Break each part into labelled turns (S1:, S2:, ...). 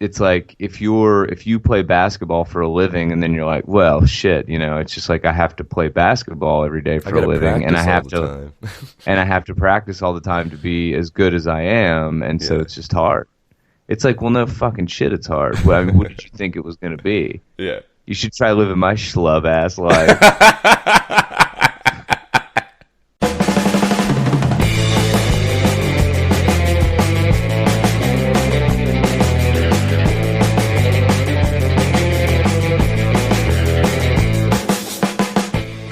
S1: it's like if you play basketball for a living and then you're like, well, shit, it's just like I have to play basketball every day
S2: I
S1: for a
S2: gotta
S1: living, and I
S2: practice all
S1: have
S2: the
S1: to
S2: time.
S1: and I have to practice all the time to be as good as I am, and so
S2: Yeah.
S1: it's just hard. It's like, well, no fucking shit, it's hard. Well, I mean, what did you think it was going to be?
S2: Yeah.
S1: You should try living my schlub ass life.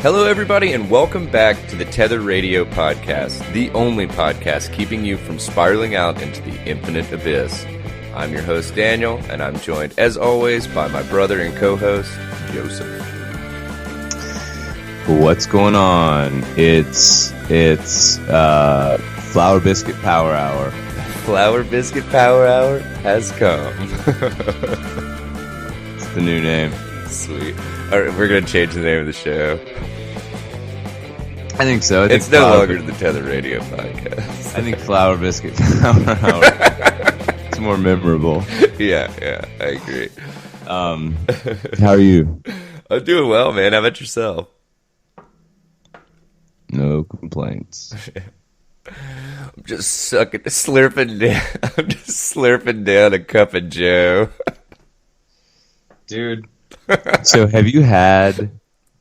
S2: Hello, everybody, and welcome back to the Tether Radio Podcast, the only podcast keeping you from spiraling out into the infinite abyss. I'm your host, Daniel, and I'm joined, as always, by my brother and co-host, Joseph.
S1: What's going on? It's Flour Biscuit Power Hour.
S2: Flour Biscuit Power Hour has come.
S1: It's the new name.
S2: Sweet. All right, we're going to change the name of the show.
S1: I think so.
S2: It's no longer the Tether Radio Podcast.
S1: I think Flour Biscuit Power Hour. It's more memorable.
S2: Yeah, I agree.
S1: How are you?
S2: I'm doing well, man. How about yourself?
S1: No complaints.
S2: I'm just slurping down. I'm just slurping down a cup of Joe.
S1: Dude. So have you had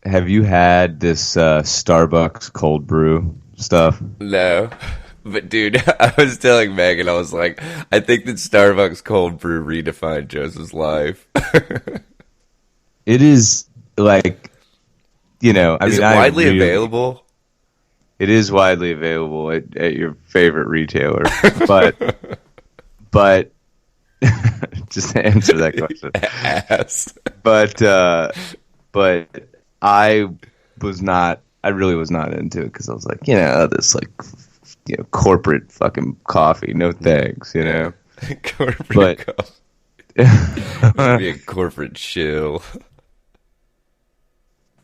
S1: this Starbucks cold brew stuff?
S2: No. But dude, I was telling Megan, I was like, I think that Starbucks cold brew redefined Joseph's life.
S1: It is like,
S2: Is it widely available?
S1: It is widely available at your favorite retailer, but just to answer that question,
S2: Ass.
S1: But I really was not into it because I was like, this like, corporate fucking coffee, no thanks,
S2: Corporate coffee. Be a corporate chill.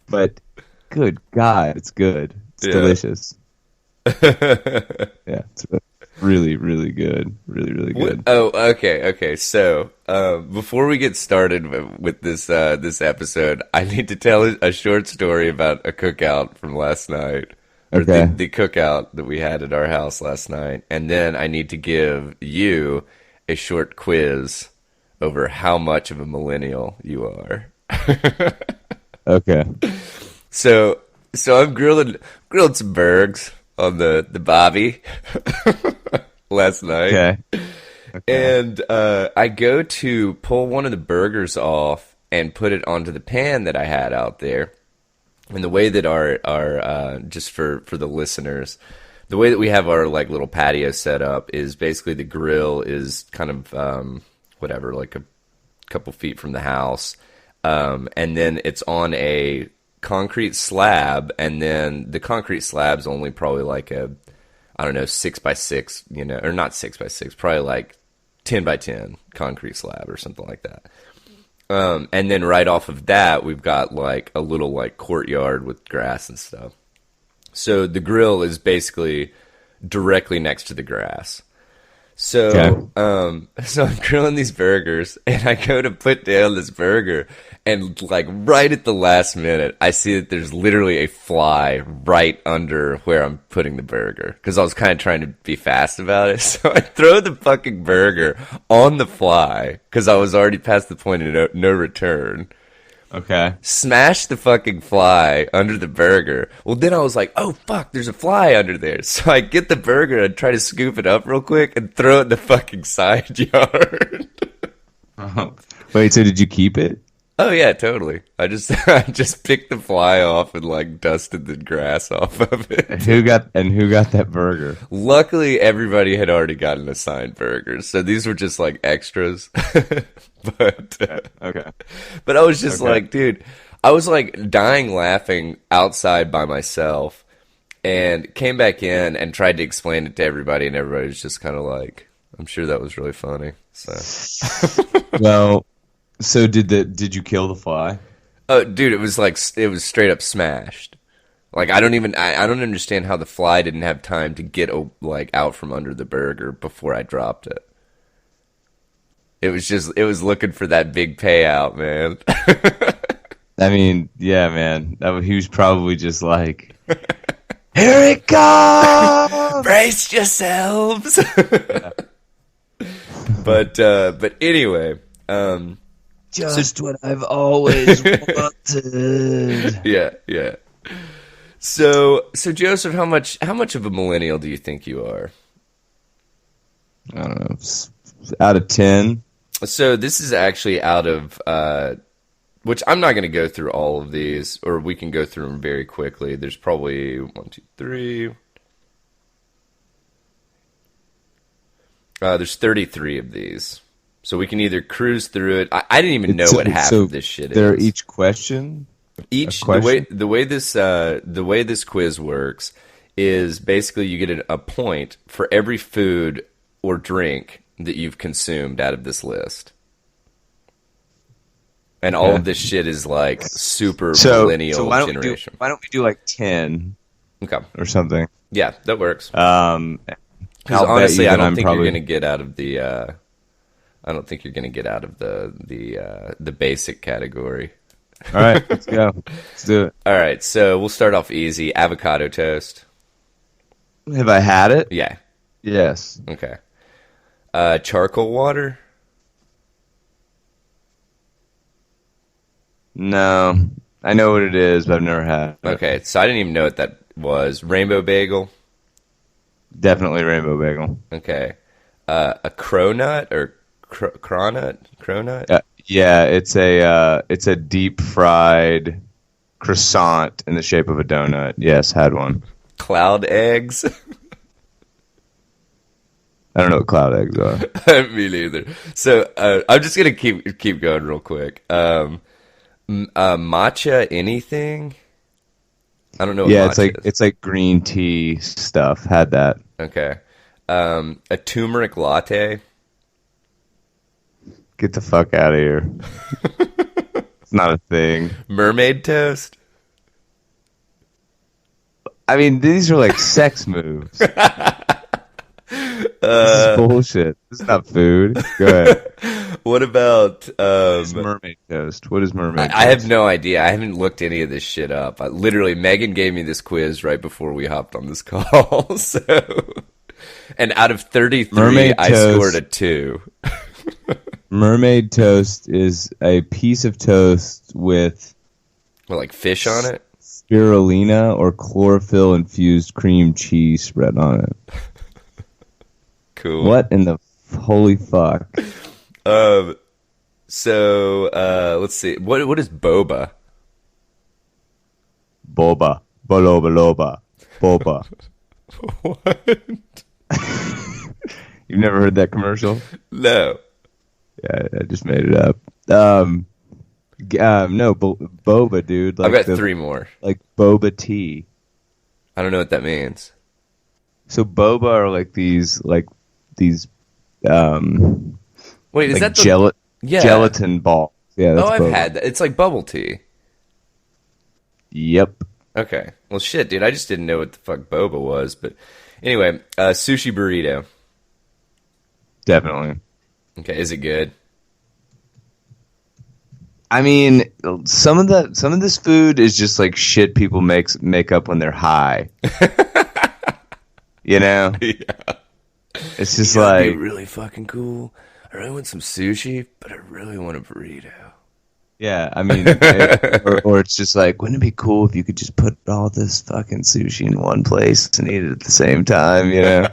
S1: But good God, it's good. It's delicious. Yeah, it's really, really good. Really, really good.
S2: Oh, okay. So, before we get started with this episode, I need to tell a short story about a cookout from last night. Or
S1: Okay.
S2: the cookout that we had at our house last night. And then I need to give you a short quiz over how much of a millennial you are.
S1: Okay.
S2: So I'm grilling some burgers on the bobby last night.
S1: Okay.
S2: And I go to pull one of the burgers off and put it onto the pan that I had out there. And the way that our just for the listeners, the way that we have our like little patio set up is basically the grill is kind of like a couple feet from the house. And then it's on a concrete slab, and then the concrete slab's only probably like a, 6x6, or not 6x6, probably like 10x10 concrete slab or something like that. And then right off of that, we've got like a little like courtyard with grass and stuff. So the grill is basically directly next to the grass. So, so I'm grilling these burgers, and I go to put down this burger, and like right at the last minute, I see that there's literally a fly right under where I'm putting the burger, because I was kind of trying to be fast about it. So I throw the fucking burger on the fly, because I was already past the point of no return.
S1: Okay.
S2: Smash the fucking fly under the burger. Well, then I was like, oh, fuck, there's a fly under there. So I get the burger and try to scoop it up real quick and throw it in the fucking side yard.
S1: Oh. Wait, so did you keep it?
S2: Oh, yeah, totally. I just picked the fly off and, like, dusted the grass off of it.
S1: And who got that burger?
S2: Luckily, everybody had already gotten assigned burgers, so these were just, like, extras. But
S1: Okay.
S2: But I was just like, dude, I was like dying laughing outside by myself, and came back in and tried to explain it to everybody, and everybody was just kind of like, I'm sure that was really funny. So,
S1: Well, so did you kill the fly?
S2: oh, dude, it was straight up smashed. Like I don't understand how the fly didn't have time to get like out from under the burger before I dropped it. it was looking for that big payout, man.
S1: I mean, yeah, man. He was probably just like, here it comes!
S2: Brace yourselves.
S1: Yeah.
S2: But anyway,
S1: Just what I've always wanted.
S2: yeah. So Joseph, how much of a millennial do you think you are?
S1: I don't know. Out of 10.
S2: So this is actually out of which I'm not going to go through all of these, or we can go through them very quickly. There's probably 1, 2, 3. There's 33 of these, so we can either cruise through it. I didn't even know what half of this shit is.
S1: They're each question.
S2: Each
S1: question?
S2: the way this quiz works is basically you get a point for every food or drink that you've consumed out of this list. And all of this shit is like super millennial generation.
S1: Why don't we do like 10
S2: Okay.
S1: or something?
S2: Yeah, that works.
S1: Because
S2: Honestly, I don't think you're going to get out of the. I don't think you're going to get out of the basic category.
S1: All right, let's go. Let's do it.
S2: All right, so we'll start off easy. Avocado toast.
S1: Have I had it?
S2: Yeah.
S1: Yes.
S2: Okay. Charcoal water.
S1: No. I know what it is, but I've never had it.
S2: Okay, so I didn't even know what that was. Rainbow bagel.
S1: Definitely rainbow bagel.
S2: Okay. A cronut or cronut?
S1: Yeah, it's a deep fried croissant in the shape of a donut. Yes, had one.
S2: Cloud eggs.
S1: I don't know what cloud eggs are.
S2: Me neither. So I'm just gonna keep going real quick. Matcha anything? I don't know. What
S1: Yeah,
S2: matcha is.
S1: it's like green tea stuff. Had that.
S2: Okay. A turmeric latte.
S1: Get the fuck out of here. It's not a thing.
S2: Mermaid toast.
S1: I mean, these are like sex moves. This is bullshit. This is not food. Go ahead.
S2: What about
S1: What is mermaid toast? What is mermaid toast?
S2: I have no idea. I haven't looked any of this shit up. Literally, Megan gave me this quiz right before we hopped on this call. So, and out of 33,
S1: Mermaid
S2: I
S1: toast.
S2: scored a 2.
S1: Mermaid toast is a piece of toast with
S2: Well, like fish on it?
S1: spirulina or chlorophyll infused cream cheese spread on it.
S2: Cool.
S1: What in the holy fuck?
S2: So, let's see. What is boba?
S1: Boba. Boloba loba. Boba.
S2: What?
S1: You've never heard that commercial?
S2: No.
S1: Yeah, I just made it up. No, boba, dude. Like
S2: I've got 3 more.
S1: Like boba tea.
S2: I don't know what that means.
S1: So boba are like these
S2: Wait, is
S1: like
S2: that the... Yeah.
S1: gelatin balls. Yeah, that's
S2: I've
S1: boba.
S2: had that. It's like bubble tea.
S1: Yep.
S2: Okay. Well, shit, dude. I just didn't know what the fuck boba was. But anyway, sushi burrito.
S1: Definitely.
S2: Okay, is it good?
S1: I mean, some of this food is just like shit people make up when they're high. You know?
S2: Yeah.
S1: It's just
S2: That'd be
S1: like,
S2: really fucking cool. I really want some sushi, but I really want a burrito.
S1: yeah, I mean, or it's just like, wouldn't it be cool if you could just put all this fucking sushi in one place and eat it at the same time, you know?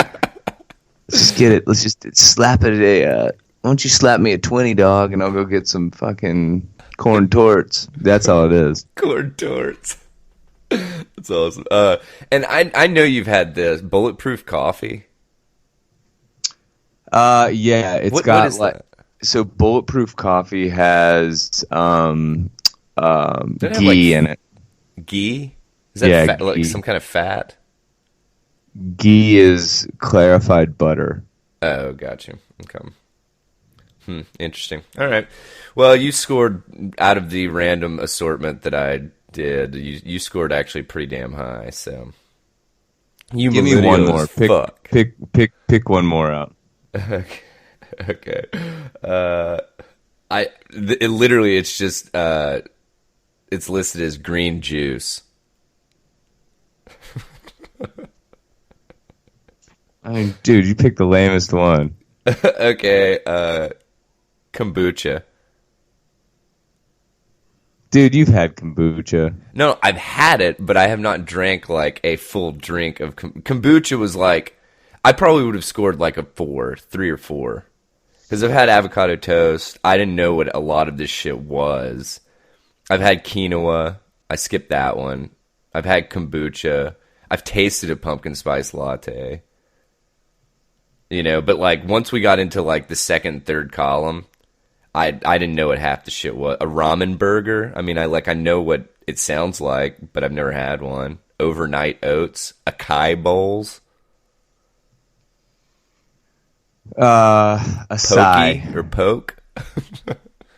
S1: Let's just get it. Let's just slap it why don't you slap me a 20, dog, and I'll go get some fucking corn torts. That's all it is.
S2: Corn torts. That's awesome. And I know you've had this bulletproof coffee.
S1: Yeah, it's
S2: What
S1: got
S2: is
S1: like
S2: that?
S1: so bulletproof coffee has
S2: Does it have,
S1: ghee in it.
S2: Ghee? Is that
S1: Yeah,
S2: fat, like
S1: ghee.
S2: some kind of fat?
S1: Ghee is clarified butter.
S2: Oh, got you. Okay. Interesting. All right. Well, you scored out of the random assortment that I did. You scored actually pretty damn high. So you
S1: Give me one
S2: millennial
S1: more.
S2: as fuck.
S1: Pick one more out.
S2: Okay. Okay. It literally, it's just, it's listed as green juice.
S1: I mean, dude, you picked the lamest one.
S2: Okay. Kombucha.
S1: Dude, you've had kombucha.
S2: No, I've had it, but I have not drank like a full drink of kombucha. Was like, I probably would have scored like a 3 or 4, because I've had avocado toast. I didn't know what a lot of this shit was. I've had quinoa. I skipped that one. I've had kombucha. I've tasted a pumpkin spice latte. You know, but like once we got into like the second, third column, I didn't know what half the shit was. A ramen burger. I mean, I know what it sounds like, but I've never had one. Overnight oats, acai bowls,
S1: Acai.
S2: pokey or poke,
S1: Acai.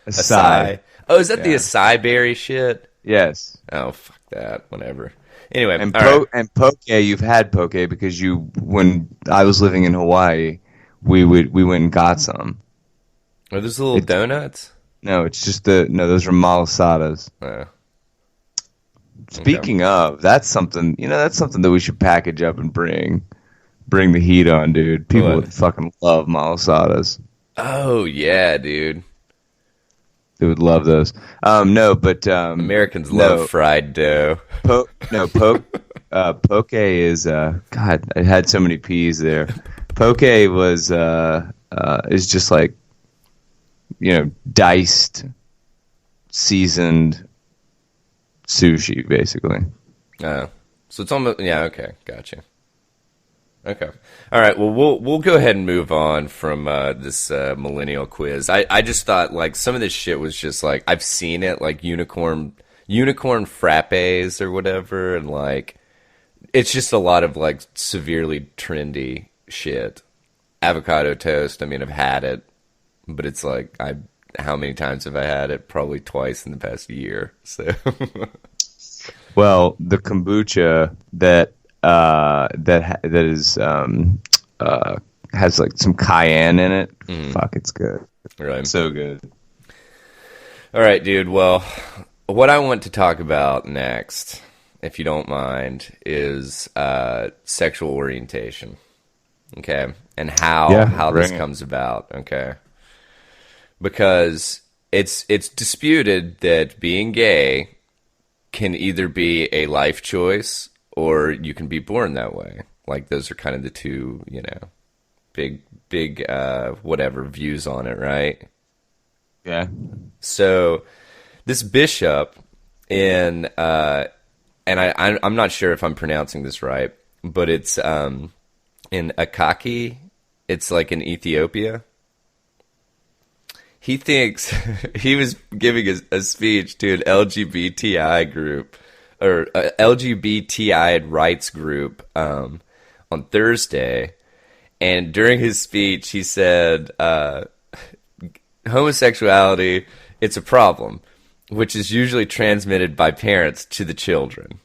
S2: acai. Oh, is that the
S1: Yeah.
S2: acai berry shit?
S1: Yes.
S2: Oh, fuck that. Whatever. Anyway,
S1: And
S2: all right.
S1: poke, you've had poke because when I was living in Hawaii, we went and got some.
S2: Are those little
S1: It,
S2: donuts?
S1: no, it's just no, those are malasadas.
S2: Oh, okay.
S1: Speaking of, that's something that we should package up and bring the heat on, dude. People
S2: What?
S1: would fucking love malasadas.
S2: Oh yeah, dude.
S1: They would love those. No, but
S2: Americans
S1: no,
S2: love fried dough.
S1: poke is God. I had so many P's there. Poke is just like diced, seasoned sushi, basically.
S2: Oh, so it's almost, yeah. Okay, gotcha. Okay, all right. Well, we'll go ahead and move on from this millennial quiz. I just thought like some of this shit was just like I've seen it, like unicorn frappes or whatever, and like it's just a lot of like severely trendy shit. Avocado toast. I mean, I've had it, but it's like how many times have I had it? Probably twice in the past year. So
S1: Well, the kombucha that is has like some cayenne in it. Fuck, it's good.
S2: right.
S1: So good.
S2: All right, dude. Well, what I want to talk about next, if you don't mind, is sexual orientation. Okay, and how this
S1: bring it.
S2: comes about. Okay, because it's disputed that being gay can either be a life choice or you can be born that way. Like those are kind of the two, big whatever views on it, right?
S1: Yeah.
S2: So this bishop in and I'm not sure if I'm pronouncing this right, but it's in Akaki. It's like in Ethiopia. He thinks he was giving a speech to an LGBTI group or LGBTI rights group on Thursday, and during his speech he said homosexuality, it's a problem, which is usually transmitted by parents to the children.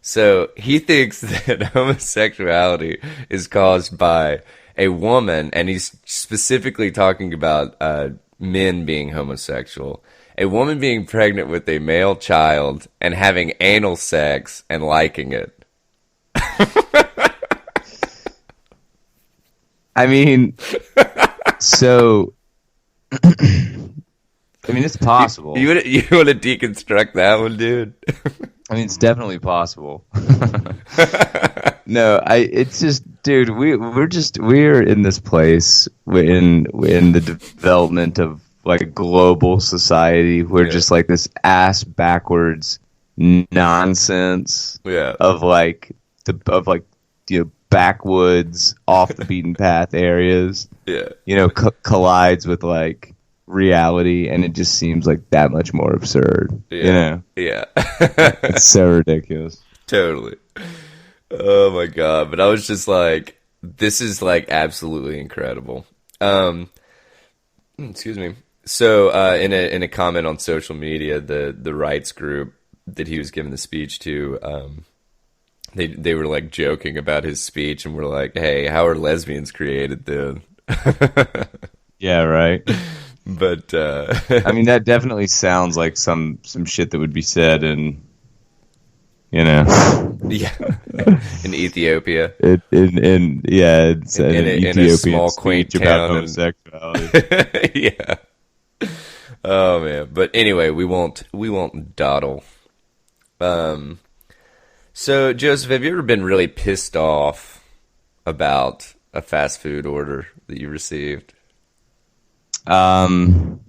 S2: So he thinks that homosexuality is caused by a woman, and he's specifically talking about men being homosexual. A woman being pregnant with a male child and having anal sex and liking it.
S1: I mean, so I mean, it's possible.
S2: You want to deconstruct that one, dude?
S1: I mean, it's definitely possible. No, it's just, dude, we're in this place. We're in the development of like a global society. We're just like this ass backwards nonsense
S2: Yeah.
S1: of like backwoods, off the beaten path areas.
S2: Yeah.
S1: Collides with like reality, and it just seems like that much more absurd.
S2: Yeah. Yeah.
S1: It's so ridiculous.
S2: Totally. Oh my god! But I was just like, this is like absolutely incredible. Excuse me. So in a comment on social media, the rights group that he was giving the speech to, they were like joking about his speech and were like, "Hey, how are lesbians created then?"
S1: Yeah, right.
S2: But
S1: I mean, that definitely sounds like some shit that would be said in, you know,
S2: yeah, in Ethiopia,
S1: it's an
S2: in a
S1: Ethiopian
S2: small quaint
S1: speech about
S2: town, and
S1: homosexuality.
S2: yeah. Oh man. But anyway, we won't dawdle. Um. So Joseph, have you ever been really pissed off about a fast food order that you received?
S1: Um,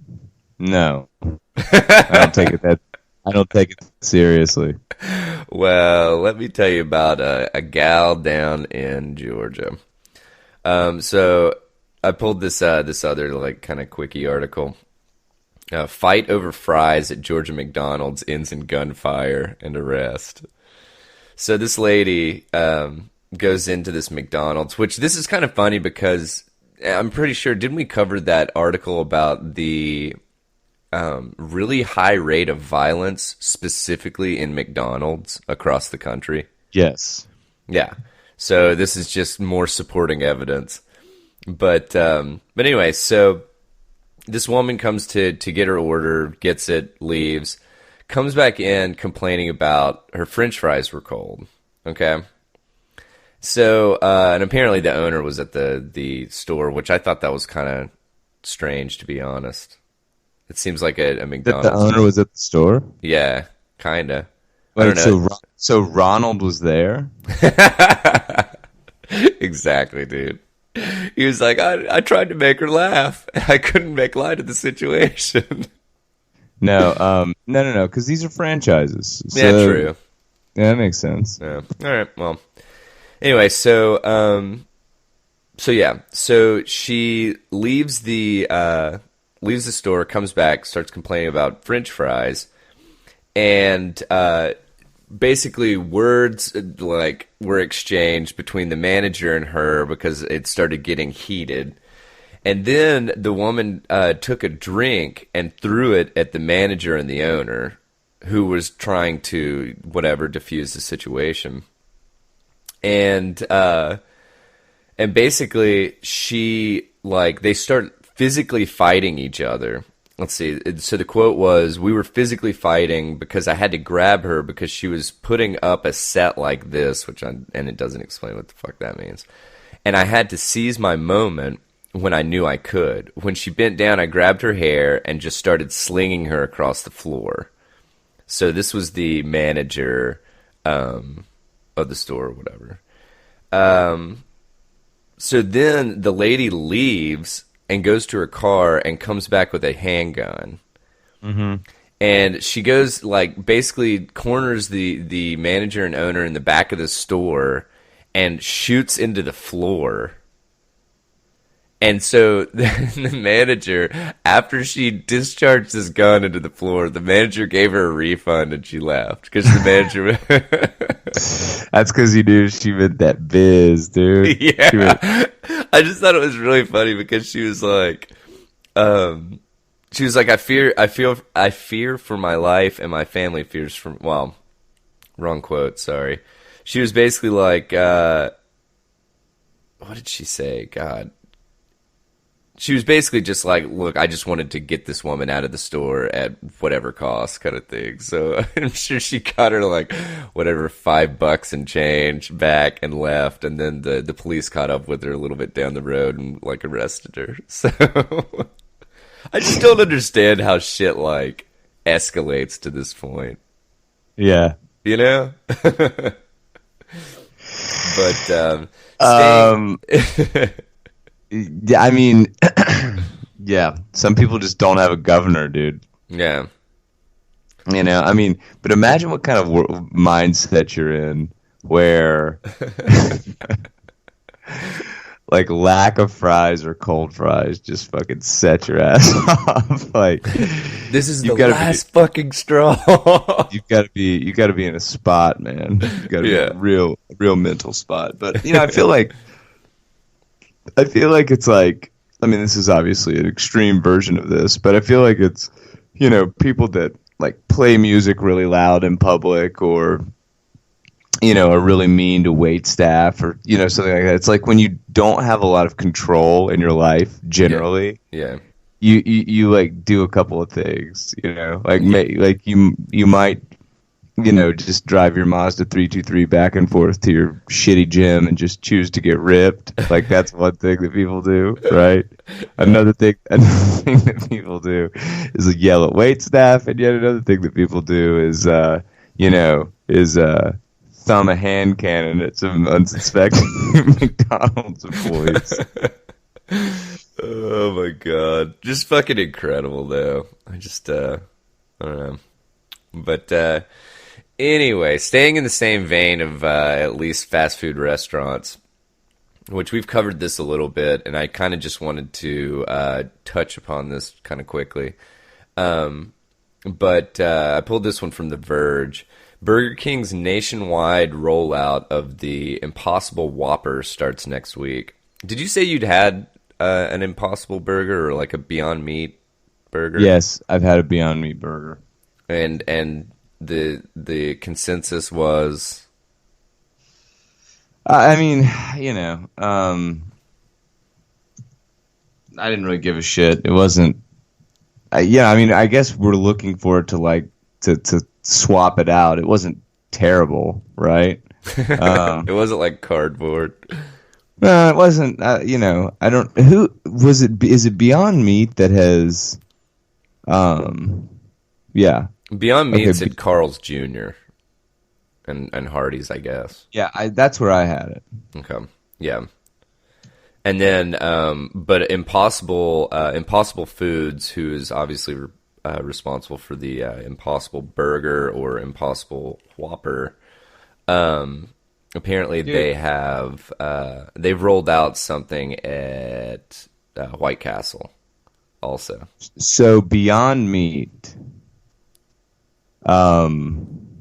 S1: no, I don't take it that. I don't take it seriously.
S2: Well, let me tell you about a gal down in Georgia. So I pulled this other like kind of quickie article. Fight over fries at Georgia McDonald's ends in gunfire and arrest. So this lady goes into this McDonald's, which this is kind of funny because I'm pretty sure, didn't we cover that article about the really high rate of violence specifically in McDonald's across the country?
S1: Yes.
S2: Yeah. So this is just more supporting evidence. But anyway, so this woman comes to get her order, gets it, leaves, comes back in complaining about her French fries were cold. Okay. So and apparently the owner was at the store, which I thought that was kind of strange, to be honest. It seems like a
S1: That the
S2: McDonald's.
S1: owner was at the store.
S2: Yeah, kinda. I don't
S1: Wait,
S2: know.
S1: so Ronald was there?
S2: Exactly, dude. He was like, I tried to make her laugh. I couldn't make light of the situation.
S1: No, no, because these are franchises.
S2: Yeah,
S1: So,
S2: true.
S1: yeah, that makes sense.
S2: Yeah. All right. Well, anyway, so yeah, so she leaves the store, comes back, starts complaining about French fries, and basically words like were exchanged between the manager and her because it started getting heated. And then the woman took a drink and threw it at the manager and the owner, who was trying to whatever diffuse the situation. And basically they start physically fighting each other. Let's see. So the quote was, "We were physically fighting because I had to grab her because she was putting up a set like this," and it doesn't explain what the fuck that means. "And I had to seize my moment when I knew I could. When she bent down, I grabbed her hair and just started slinging her across the floor." So this was the manager of the store or whatever. So then the lady leaves and goes to her car and comes back with a handgun.
S1: Mm-hmm.
S2: And she goes, like, basically corners the manager and owner in the back of the store and shoots into the floor. And so the manager, after she discharged this gun into the floor, the manager gave her a refund and she left. Because the manager...
S1: That's because you knew she meant that biz, dude.
S2: Yeah. I just thought it was really funny because she was like, I fear for my life and my family fears for, well, wrong quote, sorry. She was basically like, what did she say? God. She was basically just like, look, I just wanted to get this woman out of the store at whatever cost kind of thing. So I'm sure she got her like whatever $5 and change back and left. And then the police caught up with her a little bit down the road and like arrested her. So I just don't understand how shit like escalates to this point.
S1: Yeah.
S2: You know? But
S1: yeah, I mean, yeah, some people just don't have a governor, dude.
S2: yeah.
S1: You know, I mean, but imagine what kind of mindset you're in where, like, lack of fries or cold fries just fucking set your ass off. Like,
S2: This is the
S1: you've gotta
S2: last fucking straw.
S1: you gotta be in a spot, man. You gotta be in a real mental spot. But you know, I feel like it's like, I mean, this is obviously an extreme version of this, but I feel like it's, you know, people that like play music really loud in public or are really mean to wait staff or something like that. It's like when you don't have a lot of control in your life
S2: Yeah.
S1: generally,
S2: Yeah.
S1: you like do a couple of things, like
S2: Yeah.
S1: like you might just drive your Mazda 323 back and forth to your shitty gym and just choose to get ripped. Like that's one thing that people do, right? Another thing that people do is like yell at wait staff, and yet another thing that people do is thumb a hand cannon at some unsuspecting McDonald's employees.
S2: Oh my god. Just fucking incredible though. I don't know. But anyway, staying in the same vein of at least fast food restaurants, which we've covered this a little bit, and I kind of just wanted to touch upon this kind of quickly. But I pulled this one from The Verge. Burger King's nationwide rollout of the Impossible Whopper starts next week. Did you say you'd had an Impossible Burger or like a Beyond Meat burger?
S1: Yes, I've had a Beyond Meat burger.
S2: And the consensus was,
S1: I mean, I didn't really give a shit. It wasn't. I mean, I guess we're looking forward to like to swap it out. It wasn't terrible, right?
S2: it wasn't like cardboard.
S1: No, it wasn't. I don't. Who was it? Is it Beyond Meat that has? Yeah.
S2: Beyond Meat's at Carl's Jr. and Hardee's, I guess.
S1: Yeah, that's where I had it.
S2: Okay. Yeah. And then, but Impossible Foods, who is obviously responsible for the Impossible Burger or Impossible Whopper, apparently they have they've rolled out something at White Castle also.
S1: So Beyond Meat, when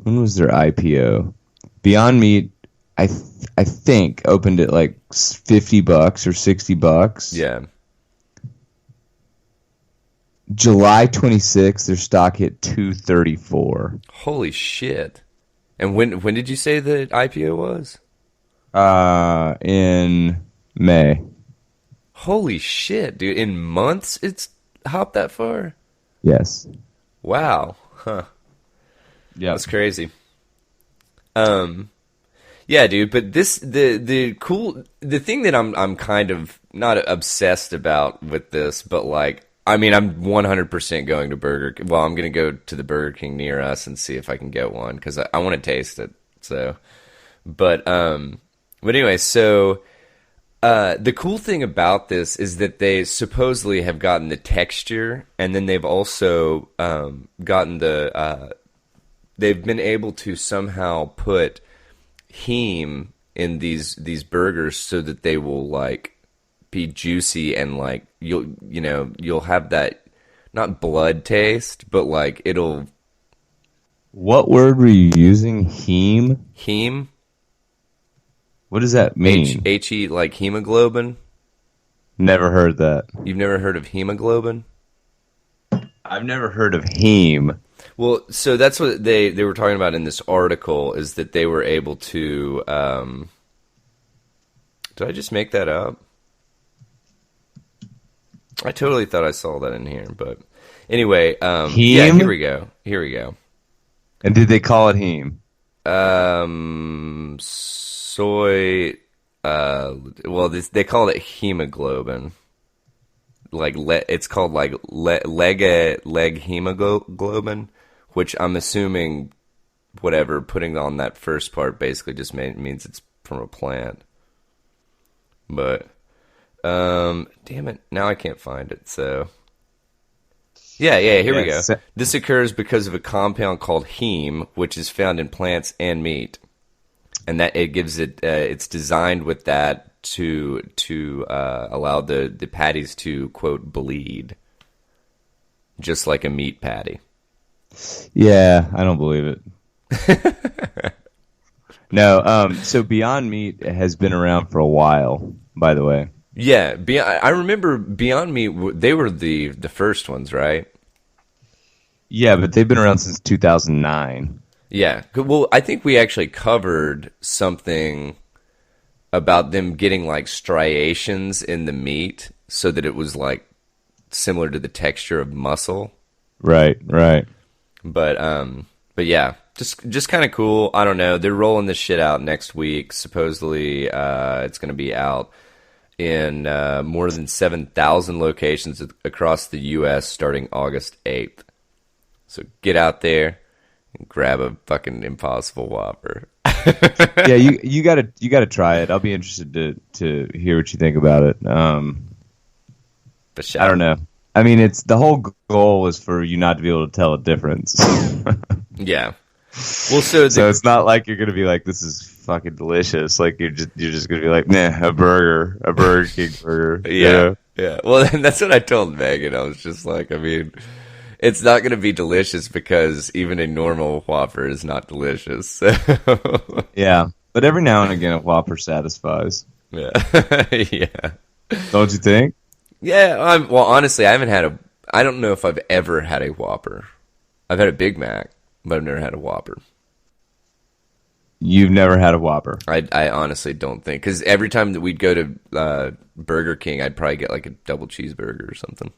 S1: was their IPO? Beyond Meat, I think opened at like $50 or $60.
S2: Yeah.
S1: July 26th, their stock hit $234.
S2: Holy shit! And when did you say the IPO was?
S1: In May.
S2: Holy shit, dude! In months, it's hopped that far.
S1: Yes.
S2: Wow. Huh.
S1: Yeah.
S2: That's crazy. Yeah, dude, but the thing that I'm kind of not obsessed about with this, but like, I mean, I'm 100% going to I'm going to go to the Burger King near us and see if I can get one because I want to taste it. So, but anyway, so the cool thing about this is that they supposedly have gotten the texture, and then they've also gotten they've been able to somehow put heme in these burgers so that they will like be juicy and like you'll have that not blood taste but like it'll.
S1: What word were you using? Heme? What does that mean?
S2: He like hemoglobin?
S1: Never heard that.
S2: You've never heard of hemoglobin?
S1: I've never heard of heme.
S2: Well, so that's what they were talking about in this article, is that they were able to did I just make that up? I totally thought I saw that in here, but anyway,
S1: heme?
S2: Yeah, here we go.
S1: And did they call it heme?
S2: Soy well, they call it hemoglobin. Like it's called like leg hemoglobin, which I'm assuming whatever putting on that first part basically just means it's from a plant. But damn it, now I can't find it. So yeah, here we go. This occurs because of a compound called heme, which is found in plants and meat, and that it gives it it's designed with that to allow the patties to, quote, bleed, just like a meat patty.
S1: Yeah, I don't believe it. No, so Beyond Meat has been around for a while, by the way.
S2: Yeah, I remember Beyond Meat, they were the first ones, right?
S1: Yeah, but they've been around since 2009.
S2: Yeah. Well, I think we actually covered something about them getting like striations in the meat so that it was like similar to the texture of muscle.
S1: Right, right.
S2: But yeah, just kind of cool. I don't know. They're rolling this shit out next week. Supposedly, it's going to be out in more than 7,000 locations across the U.S. starting August 8th. So get out there and grab a fucking Impossible Whopper.
S1: Yeah, you gotta try it. I'll be interested to hear what you think about it.
S2: But sure.
S1: I don't know. I mean, it's the whole goal is for you not to be able to tell a difference.
S2: Yeah. Well, so
S1: So it's not like you're gonna be like, this is fucking delicious. Like you're just gonna be like, nah, a Burger King burger.
S2: yeah, yeah. Well, and that's what I told Megan. I was just like, I mean, it's not going to be delicious because even a normal Whopper is not delicious. So.
S1: Yeah. But every now and again, a Whopper satisfies.
S2: Yeah, yeah,
S1: Don't you think?
S2: yeah. Well, honestly, I don't know if I've ever had a Whopper. I've had a Big Mac, but I've never had a Whopper.
S1: You've never had a Whopper.
S2: I honestly don't think, because every time that we'd go to Burger King, I'd probably get like a double cheeseburger or something.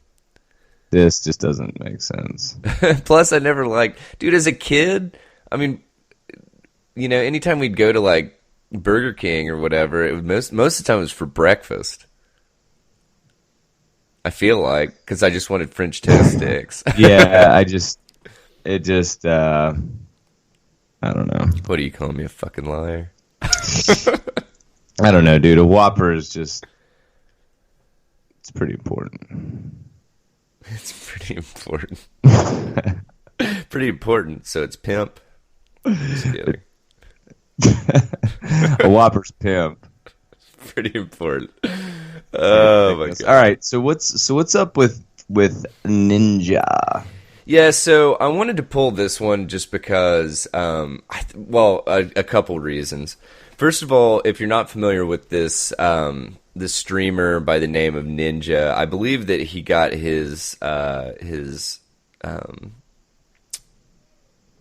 S1: This just doesn't make sense.
S2: Plus, I never dude, as a kid, I mean, you know, anytime we'd go to like Burger King or whatever, it was most of the time it was for breakfast. I feel like, because I just wanted French toast sticks.
S1: Yeah, I don't know.
S2: What are you calling me, a fucking liar?
S1: I don't know, dude. A Whopper is it's pretty important.
S2: It's pretty important. Pretty important, so it's pimp. Just kidding.
S1: A Whopper's pimp.
S2: Pretty important. Oh my god!
S1: All right, so what's up with Ninja?
S2: Yeah, so I wanted to pull this one just because, a couple reasons. First of all, if you're not familiar with this streamer by the name of Ninja, I believe that he got his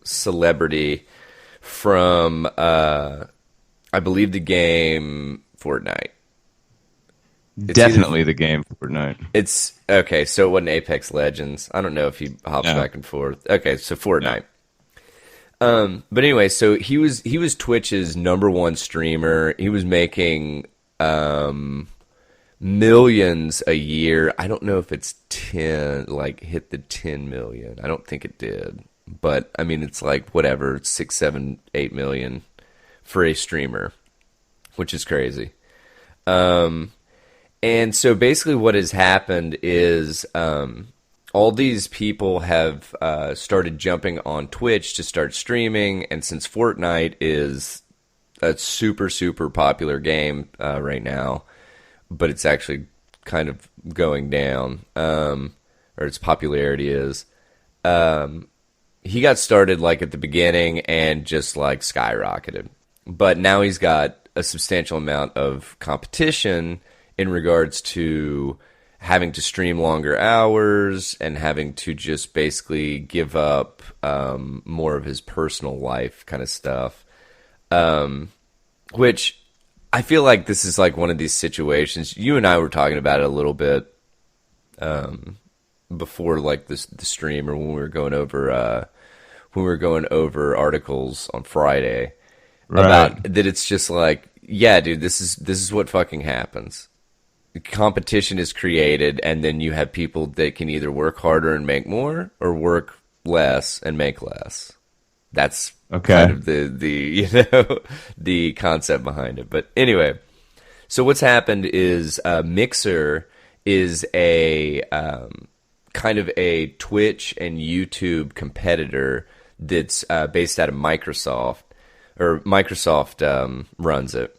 S2: celebrity from I believe the game Fortnite.
S1: Definitely the game Fortnite.
S2: It's okay, so it wasn't Apex Legends. I don't know if he hops back and forth. Okay, so Fortnite. But anyway, so he was Twitch's #1 streamer. He was making millions a year. I don't know if it's hit the 10 million. I don't think it did. But I mean, it's like whatever, 6, 7, 8 million for a streamer, which is crazy. And so basically what has happened is all these people have started jumping on Twitch to start streaming, and since Fortnite is a super, super popular game right now, but it's actually kind of going down, or its popularity is, he got started like at the beginning and just like skyrocketed. But now he's got a substantial amount of competition in regards to having to stream longer hours and having to just basically give up more of his personal life kind of stuff. Which I feel like this is like one of these situations. You and I were talking about it a little bit before like the stream, or when we were going over articles on Friday about that. It's just like, yeah, dude, this is what fucking happens. Competition is created, and then you have people that can either work harder and make more, or work less and make less. That's kind of the the concept behind it. But anyway, so what's happened is Mixer is a kind of a Twitch and YouTube competitor that's based out of Microsoft, or Microsoft runs it.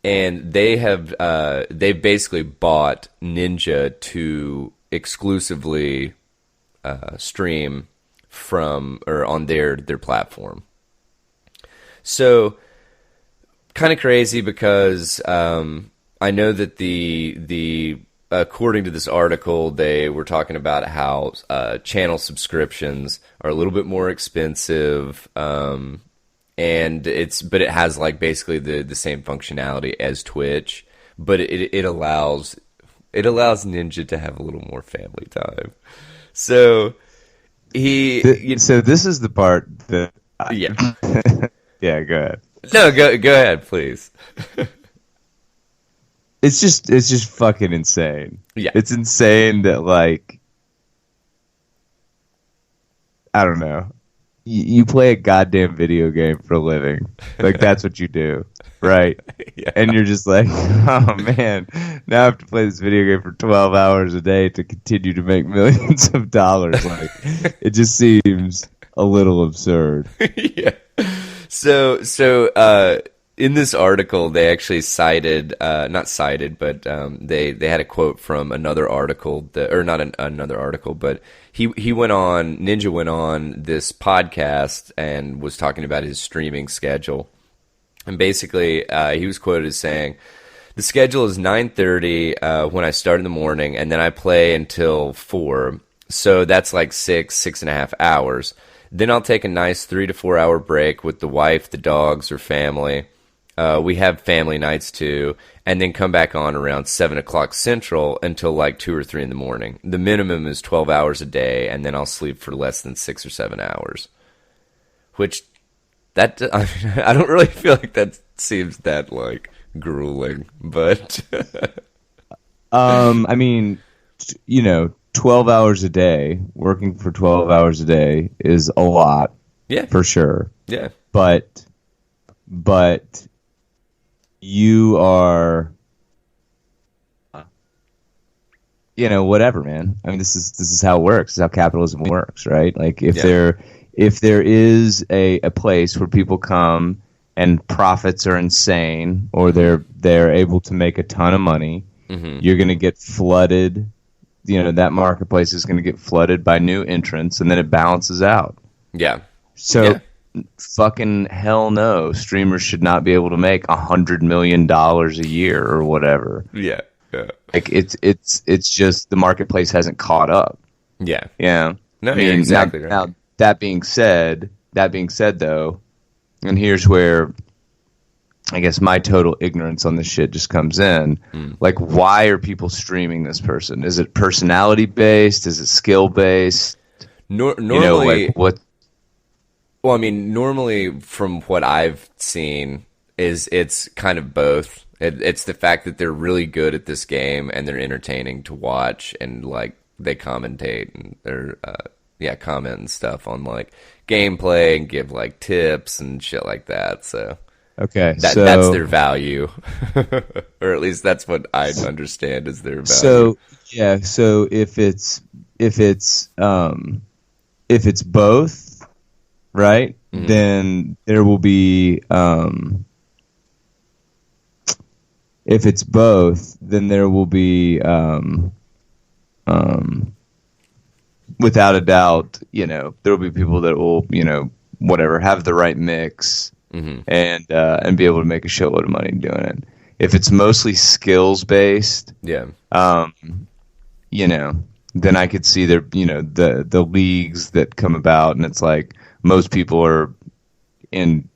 S2: And they've basically bought Ninja to exclusively stream from, or on their platform. So kind of crazy, because I know that the according to this article, they were talking about how channel subscriptions are a little bit more expensive, and but it has like basically the same functionality as Twitch, but it allows Ninja to have a little more family time. So
S1: so this is the part that
S2: yeah.
S1: Yeah, go ahead.
S2: No, go ahead, please.
S1: It's just fucking insane.
S2: Yeah.
S1: It's insane that, like, I don't know. You play a goddamn video game for a living. Like, that's what you do, right?
S2: Yeah.
S1: And you're just like, oh man, now I have to play this video game for 12 hours a day to continue to make millions of dollars. Like, it just seems a little absurd.
S2: Yeah. So in this article, they actually cited, not cited, but they had a quote from another article, another article, but Ninja went on this podcast and was talking about his streaming schedule. And basically, he was quoted as saying, "The schedule is 9:30 when I start in the morning, and then I play until 4. So that's like 6.5 hours. Then I'll take a nice 3 to 4 hour break with the wife, the dogs, or family. We have family nights too, and then come back on around 7 o'clock Central until like 2 or 3 in the morning. The minimum is 12 hours a day, and then I'll sleep for less than 6 or 7 hours." Which, I don't really feel like that seems that like grueling, but
S1: I mean, 12 hours a day, working for 12 hours a day is a lot.
S2: Yeah.
S1: For sure.
S2: Yeah.
S1: But you are, whatever, man. I mean, this is how it works. This is how capitalism works, right? Like, if there is a place where people come and profits are insane, or they're able to make a ton of money, you're going to get flooded. That marketplace is going to get flooded by new entrants, and then it balances out.
S2: Yeah.
S1: So, fucking hell no, streamers should not be able to make $100 million a year or whatever.
S2: Yeah. Yeah.
S1: Like, it's just the marketplace hasn't caught up.
S2: Yeah.
S1: Yeah.
S2: No, you're exactly right.
S1: Now, that being said, though, and here's where I guess my total ignorance on this shit just comes in. Like, why are people streaming this person? Is it personality based? Is it skill based?
S2: Normally,
S1: what?
S2: Well, I mean, normally from what I've seen, it's kind of both. It's the fact that they're really good at this game and they're entertaining to watch, and like they commentate and they're comment and stuff on like gameplay and give like tips and shit like that. So.
S1: Okay,
S2: that's their value, or at least that's what I understand as their value.
S1: So if it's both, right? Mm-hmm. Then there will be if it's both, then there will be without a doubt, there will be people that will whatever have the right mix. Mm-hmm. And be able to make a shitload of money doing it. If it's mostly skills based, then I could see there, the leagues that come about, and it's like most people are in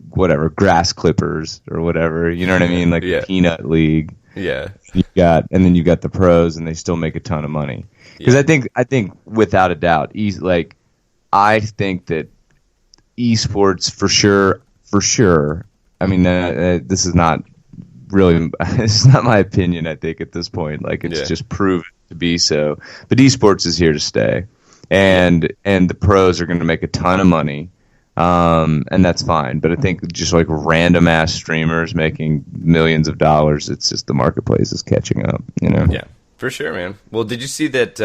S1: whatever grass clippers or whatever. You know what I mean? Like the peanut league.
S2: Yeah.
S1: And then you got the pros, and they still make a ton of money. Because I think without a doubt, I think that esports for sure. I mean, this is not really, this is not my opinion. I think at this point, like it's just proven to be so. But esports is here to stay, and the pros are going to make a ton of money, and that's fine. But I think just like random ass streamers making millions of dollars, it's just the marketplace is catching up.
S2: Yeah, for sure, man. Well, did you see that?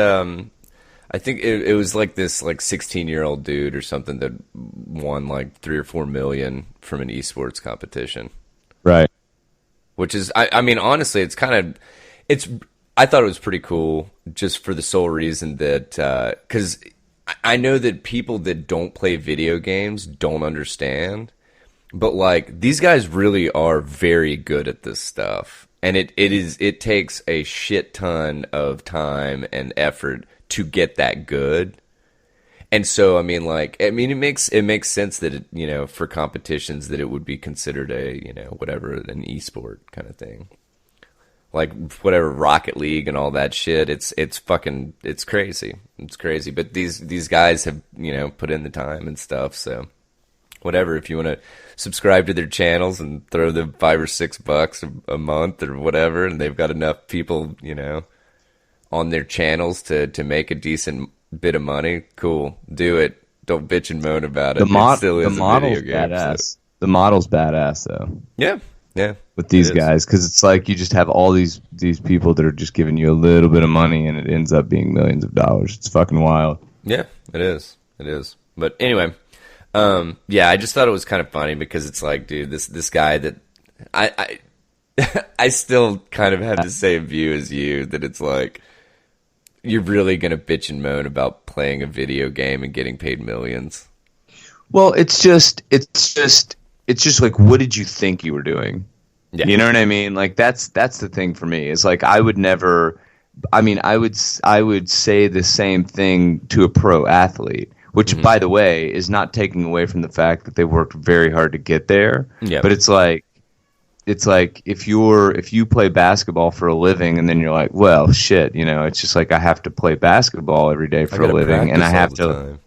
S2: I think it was like this 16-year-old dude or something that won like 3 or 4 million from an esports competition.
S1: Right.
S2: Which is, I mean, honestly, I thought it was pretty cool just for the sole reason that, because I know that people that don't play video games don't understand, but like these guys really are very good at this stuff. And it takes a shit ton of time and effort to get that good. And so, it makes sense that for competitions that it would be considered whatever, an esport kind of thing. Like whatever Rocket League and all that shit. It's crazy. It's crazy. But these guys have, put in the time and stuff. So whatever, if you want to subscribe to their channels and throw them $5 or $6 a month or whatever, and they've got enough people, on their channels to make a decent bit of money, cool, do it. Don't bitch and moan about it.
S1: The model's badass. So. The model's badass though.
S2: Yeah.
S1: With these guys, because it's like you just have all these people that are just giving you a little bit of money, and it ends up being millions of dollars. It's fucking wild.
S2: Yeah, it is. But anyway, I just thought it was kind of funny because it's like, dude, this guy that I I still kind of have the same view as you, that it's like, you're really gonna bitch and moan about playing a video game and getting paid millions.
S1: Well, it's just like, what did you think you were doing? Yeah. You know what I mean? Like that's the thing for me. Is like I would say the same thing to a pro athlete, which by the way is not taking away from the fact that they worked very hard to get there. Yeah. But it's like if you play basketball for a living and then you're like, well, shit, it's just like I have to play basketball every day for a living, and I have to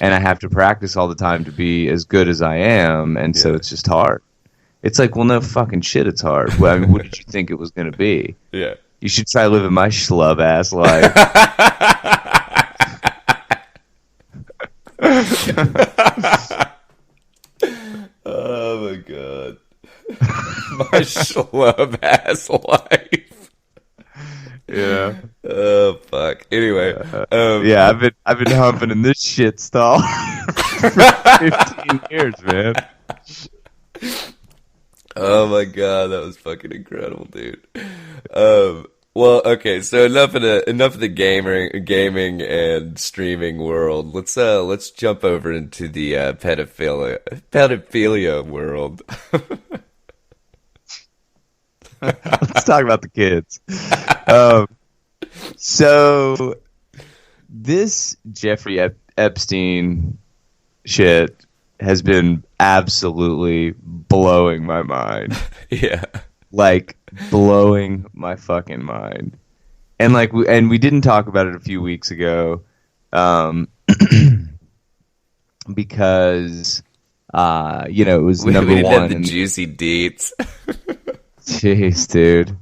S1: and I have to practice all the time to be as good as I am, and so it's just hard. It's like, well, no fucking shit, it's hard. Well, I mean, what did you think it was going to be? Yeah. You should try living my schlub ass life.
S2: Oh my god. My schlub ass life.
S1: Yeah.
S2: Oh fuck. Anyway.
S1: I've been humping in this shit stall for 15 years, man.
S2: Oh my god, that was fucking incredible, dude. Well, okay, so enough of the gaming and streaming world. Let's jump over into the pedophilia world.
S1: Let's talk about the kids. So this Jeffrey Epstein shit has been absolutely blowing my mind.
S2: Yeah.
S1: Like blowing my fucking mind. And like we didn't talk about it a few weeks ago because it was number
S2: we
S1: one.
S2: Have the juicy deets.
S1: Jeez, dude.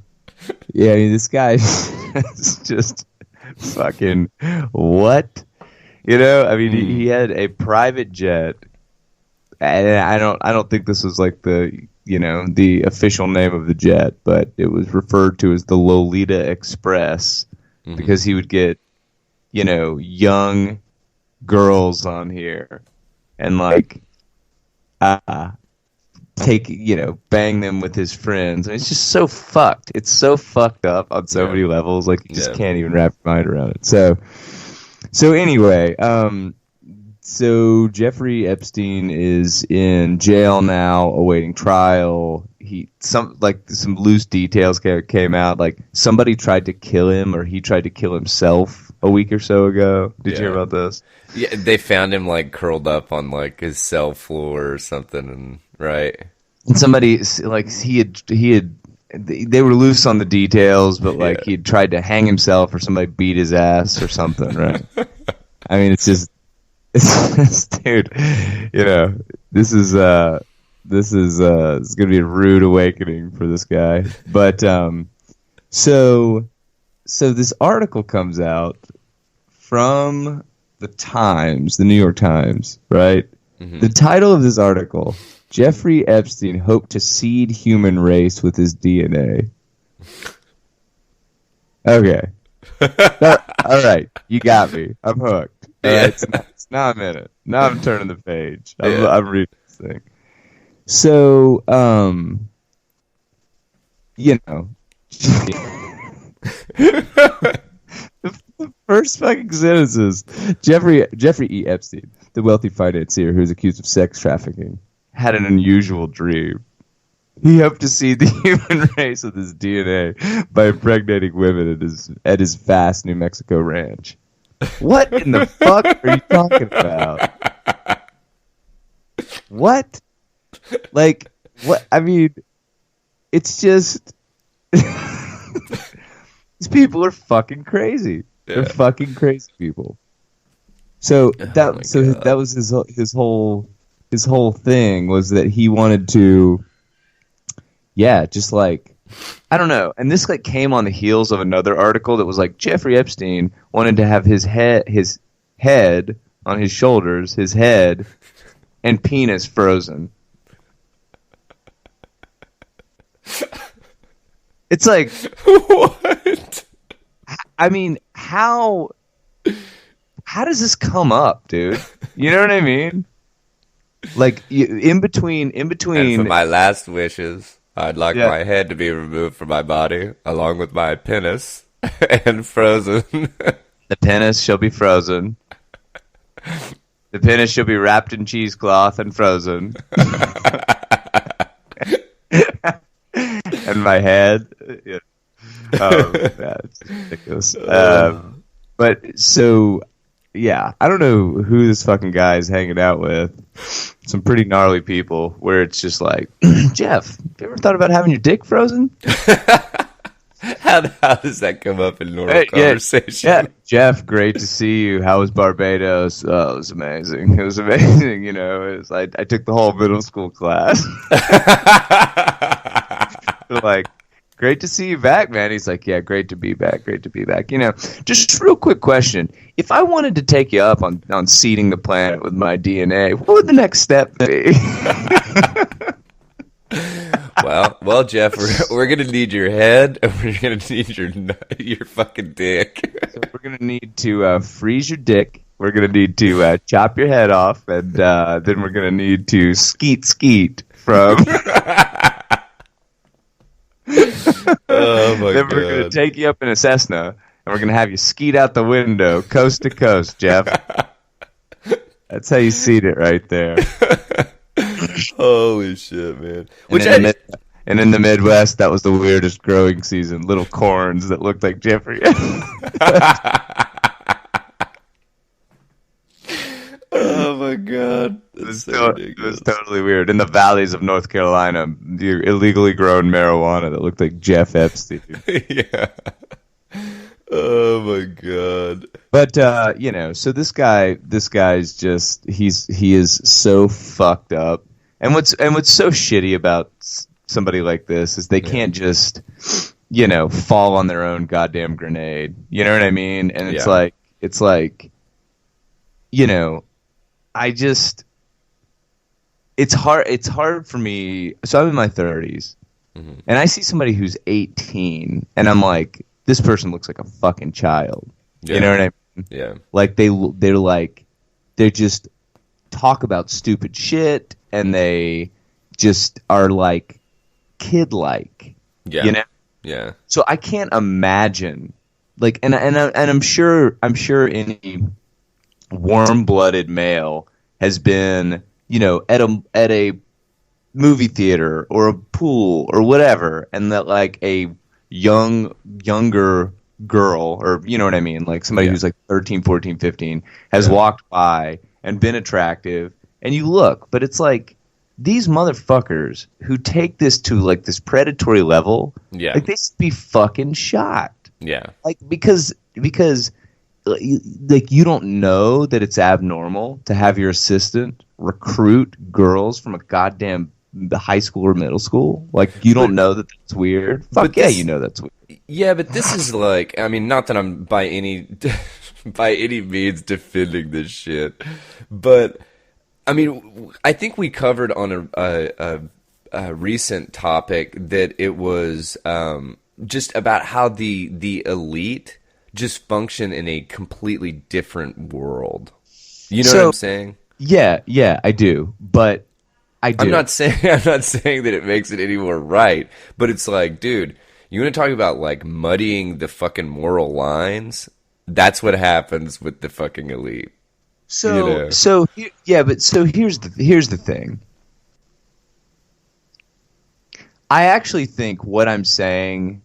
S1: Yeah, I mean, this guy is just fucking what? I mean, he had a private jet, and I don't think this was like the official name of the jet, but it was referred to as the Lolita Express because he would get, young girls on here and like bang them with his friends. I mean, it's just so fucked. It's so fucked up on so many levels. Like you just can't even wrap your mind around it. So anyway, so Jeffrey Epstein is in jail now, awaiting trial. Some loose details came out. Like somebody tried to kill him, or he tried to kill himself a week or so ago. Did you hear about this?
S2: Yeah, they found him like curled up on like his cell floor or something, and right.
S1: And somebody like he had. They were loose on the details, but like he had tried to hang himself, or somebody beat his ass or something, right? I mean, it's just. Dude, this is going to be a rude awakening for this guy. But so this article comes out from the New York Times, right? Mm-hmm. The title of this article: Jeffrey Epstein hoped to seed human race with his DNA. Okay, all right, you got me. I'm hooked. Right, now I'm in it. Now I'm turning the page. I'm reading this thing. So, the first fucking sentence is Jeffrey E. Epstein, the wealthy financier who is accused of sex trafficking, had an unusual dream. He hoped to see the human race with his DNA by impregnating women at his vast New Mexico ranch. What in the fuck are you talking about? What? Like, what? I mean, it's just these people are fucking crazy.
S2: Yeah.
S1: They're fucking crazy people. So
S2: God.
S1: that was his whole thing was that he wanted to, yeah, just like, I don't know. And this like came on the heels of another article that was like Jeffrey Epstein wanted to have his head on his shoulders, his head and penis frozen. It's like,
S2: What?
S1: I mean, how does this come up, dude? You know what I mean? Like in between.
S2: And for my last wishes, I'd like
S1: Yeah.
S2: my head to be removed from my body, along with my penis, and frozen.
S1: The penis shall be frozen. The penis shall be wrapped in cheesecloth and frozen. And my head. Yeah. Yeah, it's ridiculous. But so, yeah, I don't know who this fucking guy is hanging out with. Some pretty gnarly people where it's just like, Jeff, have you ever thought about having your dick frozen?
S2: How does that come up in normal
S1: Yeah,
S2: conversation?
S1: yeah, Jeff, great to see you. How was Barbados? Oh, it was amazing. It was amazing. You know, I took the whole middle school class. Like, great to see you back, man. He's like, yeah, great to be back. Great to be back. You know, just real quick question. If I wanted to take you up on seeding the planet with my DNA, what would the next step be?
S2: Well, Jeff, we're gonna need your head, and we're gonna need your fucking dick.
S1: So we're going to need to freeze your dick. We're going to need to chop your head off. And then we're going to need to skeet from...
S2: Oh my
S1: Then we're going to take you up in a Cessna, and we're going to have you skeet out the window, coast to coast, Jeff. That's how you seed it right there.
S2: Holy shit, man!
S1: And in the Midwest, that was the weirdest growing season. Little corns that looked like Jeffrey.
S2: Oh my god,
S1: It was,
S2: that's so
S1: it
S2: ridiculous.
S1: was totally weird. In the valleys of North Carolina, the illegally grown marijuana that looked like Jeff Epstein.
S2: Yeah. Oh my god.
S1: But you know, so this guy's just he is so fucked up. And what's so shitty about somebody like this is they can't just, you know, fall on their own goddamn grenade. You know what I mean? And it's like, you know, it's hard for me. So I'm in my 30s, and I see somebody who's 18, and I'm like, this person looks like a fucking child.
S2: Yeah.
S1: You know what I mean?
S2: Yeah.
S1: Like they just talk about stupid shit, and they just are like kid-like.
S2: Yeah.
S1: You know?
S2: Yeah.
S1: So I can't imagine, like, and I'm sure any warm-blooded male has been, you know, at a movie theater or a pool or whatever, and that like a younger girl, or you know what I mean, like somebody who's like 13, 14, 15 has walked by and been attractive, and you look, but it's like these motherfuckers who take this to like this predatory level, like they should be fucking shot.
S2: Yeah.
S1: Like because like you don't know that it's abnormal to have your assistant recruit girls from a goddamn high school or middle school. Like you don't know that that's weird. Fuck yeah, you know that's weird.
S2: Yeah, but this is like, I mean, not that I'm by any means defending this shit, but I mean, I think we covered on a recent topic that it was just about how the elite just function in a completely different world. You know what I'm saying?
S1: Yeah, I do. But I do.
S2: I'm not saying that it makes it any more right, but it's like, dude, you want to talk about like muddying the fucking moral lines? That's what happens with the fucking elite.
S1: But here's the thing. I actually think what I'm saying.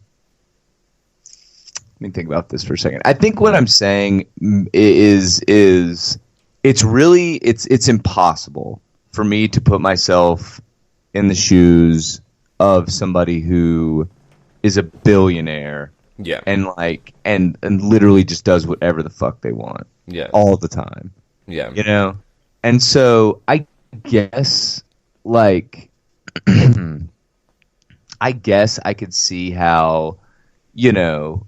S1: Let me think about this for a second. I think what I'm saying is it's impossible for me to put myself in the shoes of somebody who is a billionaire.
S2: Yeah.
S1: And like and literally just does whatever the fuck they want.
S2: Yeah.
S1: All the time.
S2: Yeah.
S1: You know? And so I guess like I guess I could see how, you know,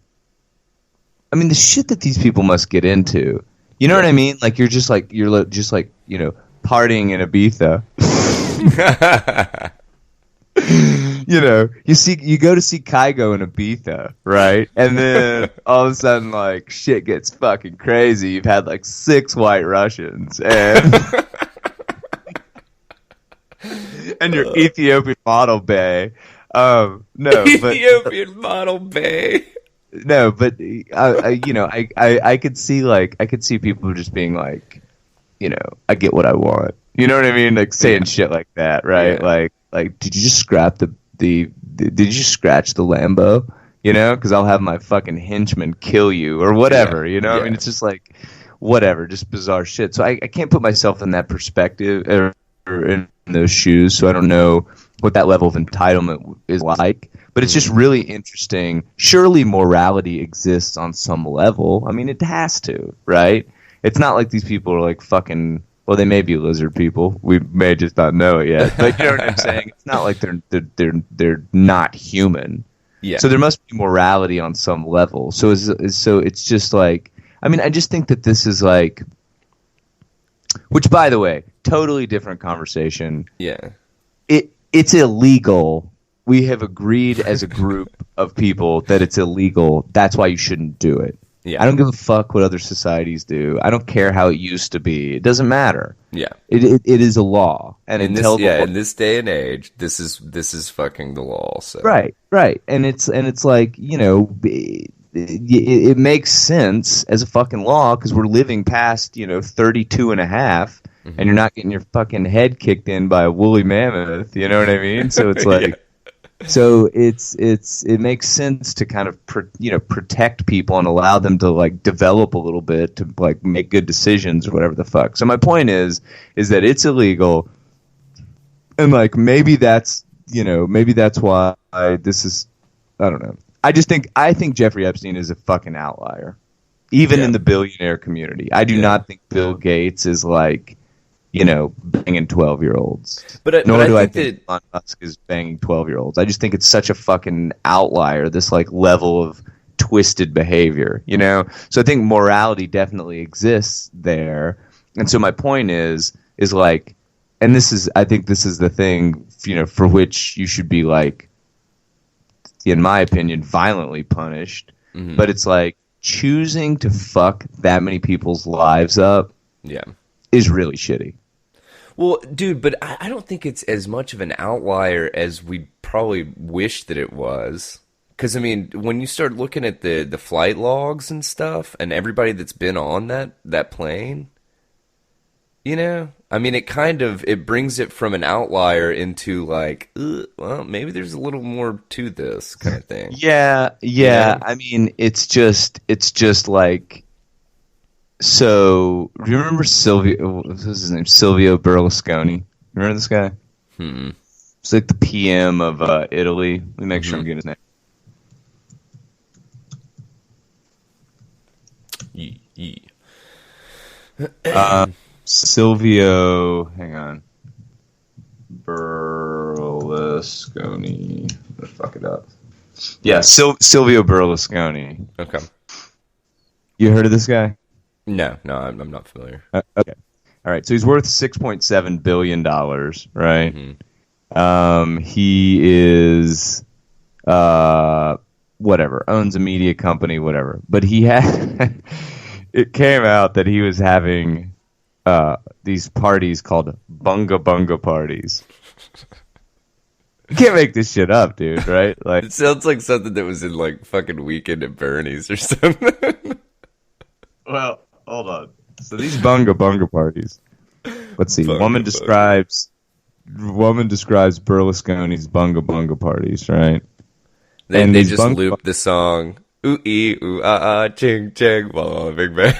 S1: I mean the shit that these people must get into. You know what I mean? Like you're just like, you know, partying in Ibiza. You know, you go to see Kygo in Ibiza, right? And then all of a sudden, like, shit gets fucking crazy. You've had like 6 white Russians and and your Ethiopian model bae. No,
S2: Ethiopian model bae.
S1: No, but you know, I could see people just being like, you know, I get what I want. You know what I mean? Like saying shit like that, right?
S2: Yeah.
S1: Like, did you just scrap did you just scratch the Lambo? You know, because I'll have my fucking henchman kill you or whatever. You know, I mean, it's just like whatever, just bizarre shit. So I can't put myself in that perspective or in those shoes. So I don't know what that level of entitlement is like. But it's just really interesting. Surely morality exists on some level. I mean, it has to, right? It's not like these people are like fucking. Well, they may be lizard people. We may just not know it yet. But you know what I'm saying? It's not like they're not human.
S2: Yeah.
S1: So there must be morality on some level. So it's just like, I mean, I just think that this is like, which by the way, totally different conversation.
S2: Yeah.
S1: It's illegal. We have agreed as a group of people that it's illegal. That's why you shouldn't do it.
S2: Yeah.
S1: I don't give a fuck what other societies do. I don't care how it used to be. It doesn't matter.
S2: Yeah.
S1: It is a law. And
S2: in
S1: until
S2: in this day and age, this is fucking the law. So.
S1: Right. And it's like, you know, it makes sense as a fucking law because we're living past, you know, 32 and a half and you're not getting your fucking head kicked in by a woolly mammoth. You know what I mean? So it's like, so it makes sense to kind of protect people and allow them to like develop a little bit to like make good decisions or whatever the fuck. So my point is that it's illegal, and like maybe that's why this is, I don't know. I think Jeffrey Epstein is a fucking outlier, even in the billionaire community. I do not think Bill Gates is like, you know, banging 12-year-olds. Nor do I think Elon Musk is banging 12-year-olds. I just think it's such a fucking outlier, this like level of twisted behavior, you know? So I think morality definitely exists there. And so my point is like, and I think this is the thing, you know, for which you should be like, in my opinion, violently punished. Mm-hmm. But it's like choosing to fuck that many people's lives up is really shitty.
S2: Well, dude, but I don't think it's as much of an outlier as we probably wish that it was. Because, I mean, when you start looking at the flight logs and stuff, and everybody that's been on that plane, you know? I mean, it brings it from an outlier into, like, well, maybe there's a little more to this kind of thing.
S1: Yeah. I mean, it's just like... So, do you remember what was his name? Silvio Berlusconi. Remember this guy? It's like the PM of Italy. Let me make sure I'm getting his name. Silvio, hang on. Berlusconi. I'm gonna fuck it up. Yeah, Silvio Berlusconi.
S2: Okay.
S1: You heard of this guy?
S2: No, I'm not familiar.
S1: Okay. All right. So he's worth $6.7 billion, right? Mm-hmm. He is, whatever, owns a media company, whatever. But he had, it came out that he was having these parties called Bunga Bunga parties. You can't make this shit up, dude, right? Like,
S2: it sounds like something that was in, like, fucking Weekend at Bernie's or something.
S1: Well, hold on. So these Bunga Bunga parties. Let's see.
S2: Bunga
S1: Woman
S2: Bunga.
S1: describes woman describes Berlusconi's bunga bunga parties, right?
S2: They just loop the song ooh ee ooh ah ah ching ching bing bang.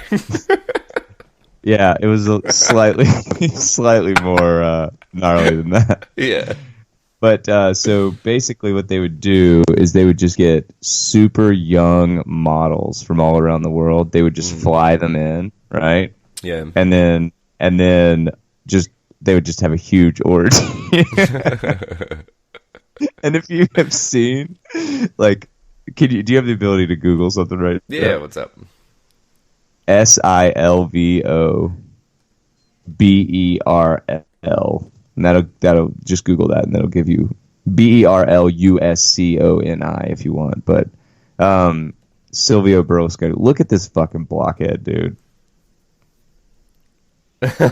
S1: Yeah, it was a slightly more gnarly than that.
S2: Yeah.
S1: But so basically what they would do is they would just get super young models from all around the world. They would just fly them in, right?
S2: Yeah.
S1: And then just they would just have a huge orgy. And if you have seen, like, do you have the ability to Google something right now?
S2: Yeah, what's up?
S1: Silvoberlusconi. And that'll just Google that, and that'll give you Berlusconi if you want. But Silvio Berlusconi, look at this fucking blockhead, dude.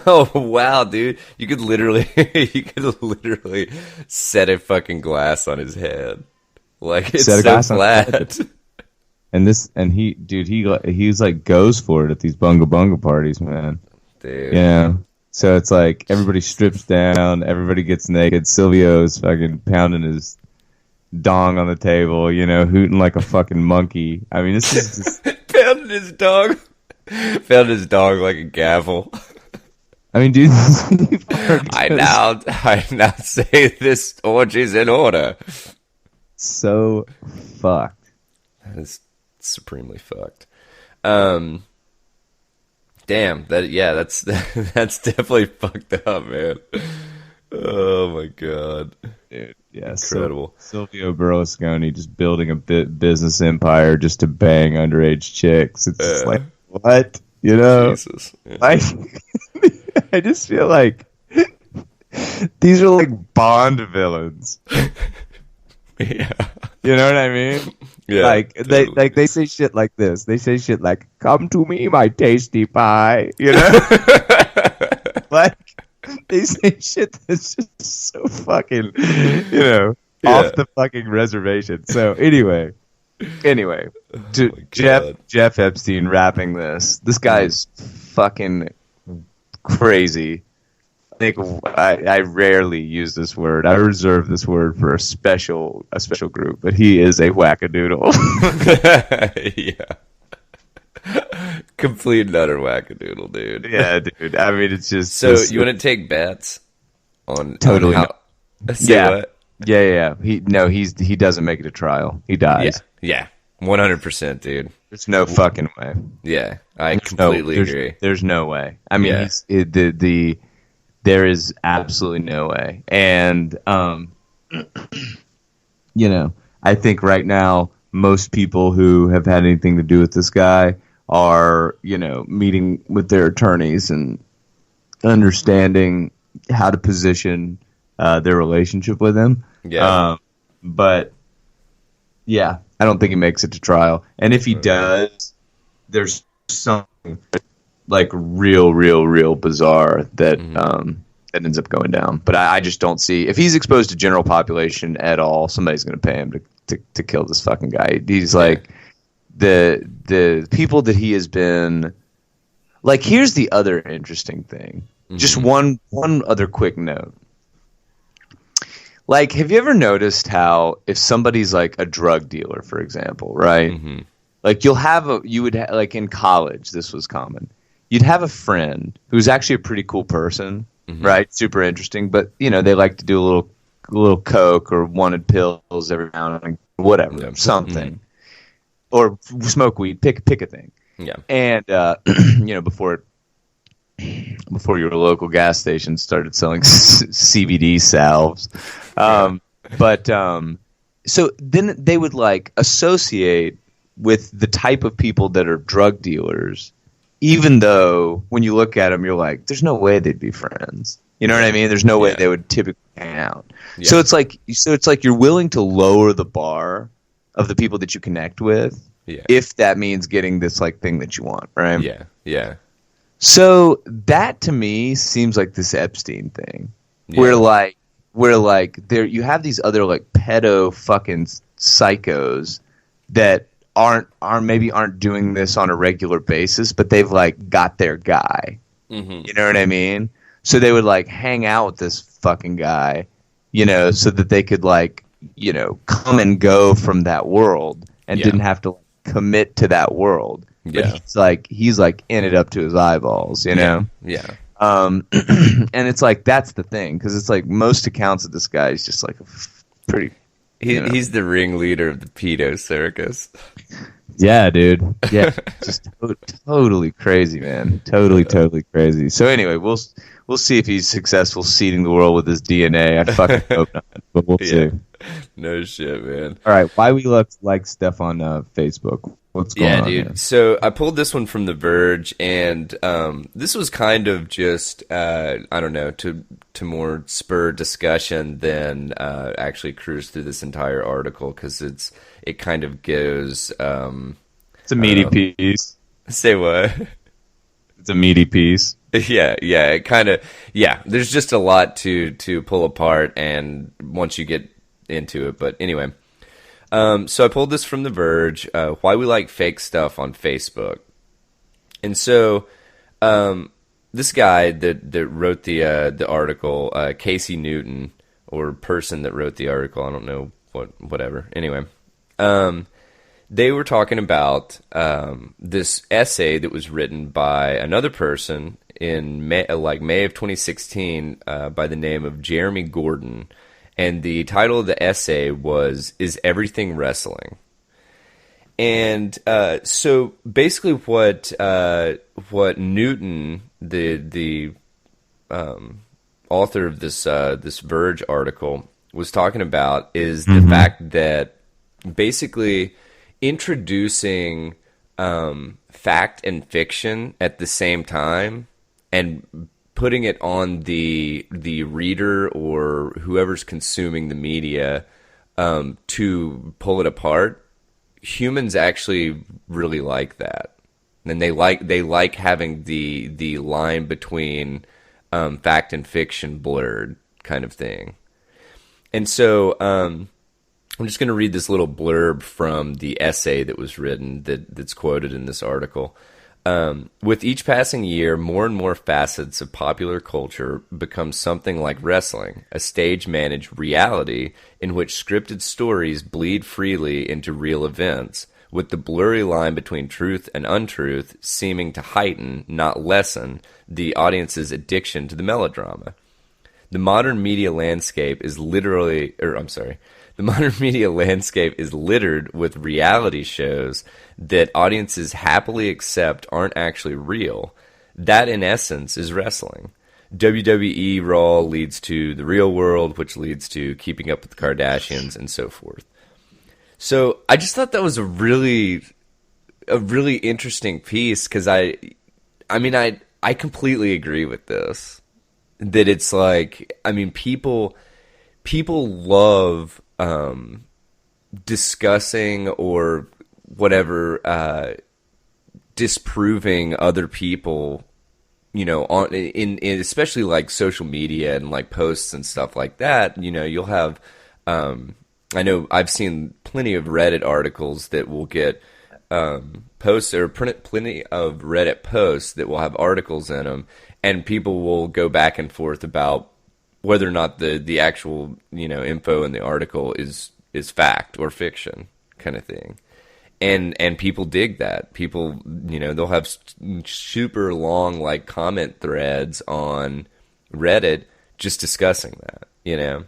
S2: Oh wow, dude! You could literally set a fucking glass on his head, like it's so flat.
S1: And he's like goes for it at these bunga bunga parties, man.
S2: Dude.
S1: Yeah. So it's like everybody strips down, everybody gets naked. Silvio's fucking pounding his dong on the table, hooting like a fucking monkey. I mean, this is just
S2: pounding his dong like a gavel.
S1: I mean, dude,
S2: I now say this orgy's in order.
S1: So fucked.
S2: That is supremely fucked. Damn, that's definitely fucked up, man. Oh my god,
S1: dude, yeah,
S2: incredible.
S1: Silvio Berlusconi just building a business empire just to bang underage chicks. It's just like, what,
S2: Jesus. Yeah.
S1: I just feel like these are like Bond villains.
S2: Yeah.
S1: You know what I mean?
S2: Yeah.
S1: Totally. They say shit like this. They say shit like, "Come to me, my tasty pie." Like they say shit that's just so fucking, off the fucking reservation. So anyway, to Jeff Epstein rapping this. This guy is fucking crazy. I think I rarely use this word. I reserve this word for a special group, but he is a wackadoodle.
S2: Yeah. Complete and utter wackadoodle, dude.
S1: Yeah, dude. I mean, it's just...
S2: So, you want to take bets on...
S1: Totally.
S2: On what?
S1: Yeah. He doesn't make it to trial. He dies.
S2: Yeah. 100%, dude.
S1: There's no fucking way.
S2: Yeah, I completely agree.
S1: There's no way. I mean, there is absolutely no way. And, I think right now, most people who have had anything to do with this guy are, meeting with their attorneys and understanding how to position their relationship with him.
S2: Yeah.
S1: But, yeah, I don't think he makes it to trial. And if he does, there's something like real bizarre that that ends up going down. But I just don't see, if he's exposed to general population at all, somebody's going to pay him to kill this fucking guy. He's like the people that he has been. Like, here's the other interesting thing. Just one other quick note. Like, have you ever noticed how if somebody's like a drug dealer, for example, right? Mm-hmm. Like like in college, this was common. You'd have a friend who's actually a pretty cool person, right? Super interesting, but they like to do a little coke or wanted pills every now and then, whatever, something, or smoke weed. Pick a thing.
S2: Yeah, and
S1: before your local gas station started selling CBD salves. So then they would like associate with the type of people that are drug dealers, even though when you look at them, you're like, there's no way they'd be friends. You know what I mean? There's no way they would typically hang out. Yeah. So it's like you're willing to lower the bar of the people that you connect with, if that means getting this like thing that you want, right?
S2: Yeah, yeah.
S1: So that to me seems like this Epstein thing, where there you have these other like pedo fucking psychos that aren't doing this on a regular basis, but they've like got their guy. You know what I mean? So they would like hang out with this fucking guy, you know, so that they could like, you know, come and go from that world and
S2: Yeah.
S1: didn't have to like, commit to that world. But
S2: Yeah.
S1: he's like in it up to his eyeballs, you
S2: Yeah.
S1: know.
S2: Yeah.
S1: And it's like that's the thing because it's like most accounts of this guy is just like a pretty, you know.
S2: He's the ringleader of the pedo circus.
S1: Yeah, dude. Yeah, just totally crazy, man. Totally crazy. So anyway, we'll see if he's successful seeding the world with his DNA. I fucking hope not, but we'll see.
S2: No shit, man.
S1: All right, why we like stuff on Facebook? What's going
S2: Yeah,
S1: on
S2: dude.
S1: here?
S2: So I pulled this one from The Verge, and this was kind of just I don't know, to more spur discussion than actually cruise through this entire article because it kind of goes.
S1: It's a meaty piece.
S2: Say what?
S1: It's a meaty piece.
S2: Yeah, it kind of there's just a lot to pull apart, and once you get into it, but anyway. So I pulled this from The Verge, why we like fake stuff on Facebook. And so this guy that wrote the article, Casey Newton, or person that wrote the article, I don't know whatever. Anyway, they were talking about this essay that was written by another person in May of 2016 by the name of Jeremy Gordon. And the title of the essay was, "Is Everything Wrestling?" And so basically what Newton, the author of this Verge article, was talking about is the fact that basically introducing fact and fiction at the same time and putting it on the reader or whoever's consuming the media to pull it apart, humans actually really like that, and they like having the line between fact and fiction blurred, kind of thing. And so I'm just going to read this little blurb from the essay that was written that's quoted in this article. With each passing year, more and more facets of popular culture become something like wrestling, a stage-managed reality in which scripted stories bleed freely into real events, with the blurry line between truth and untruth seeming to heighten, not lessen, the audience's addiction to the melodrama. The modern media landscape is The modern media landscape is littered with reality shows that audiences happily accept aren't actually real. That, in essence, is wrestling. WWE Raw leads to the real world, which leads to Keeping Up with the Kardashians, and so forth. So I just thought that was a really interesting piece because I completely agree with this. That it's like, I mean, people love discussing or whatever, disproving other people, you know, in especially like social media and like posts and stuff like that. You know, you'll have, I know I've seen plenty of Reddit articles that will get posts, or plenty of Reddit posts that will have articles in them, and people will go back and forth about whether or not the actual, you know, info in the article is fact or fiction, kind of thing. And people dig that. People, you know, they'll have super long like comment threads on Reddit just discussing that, you know.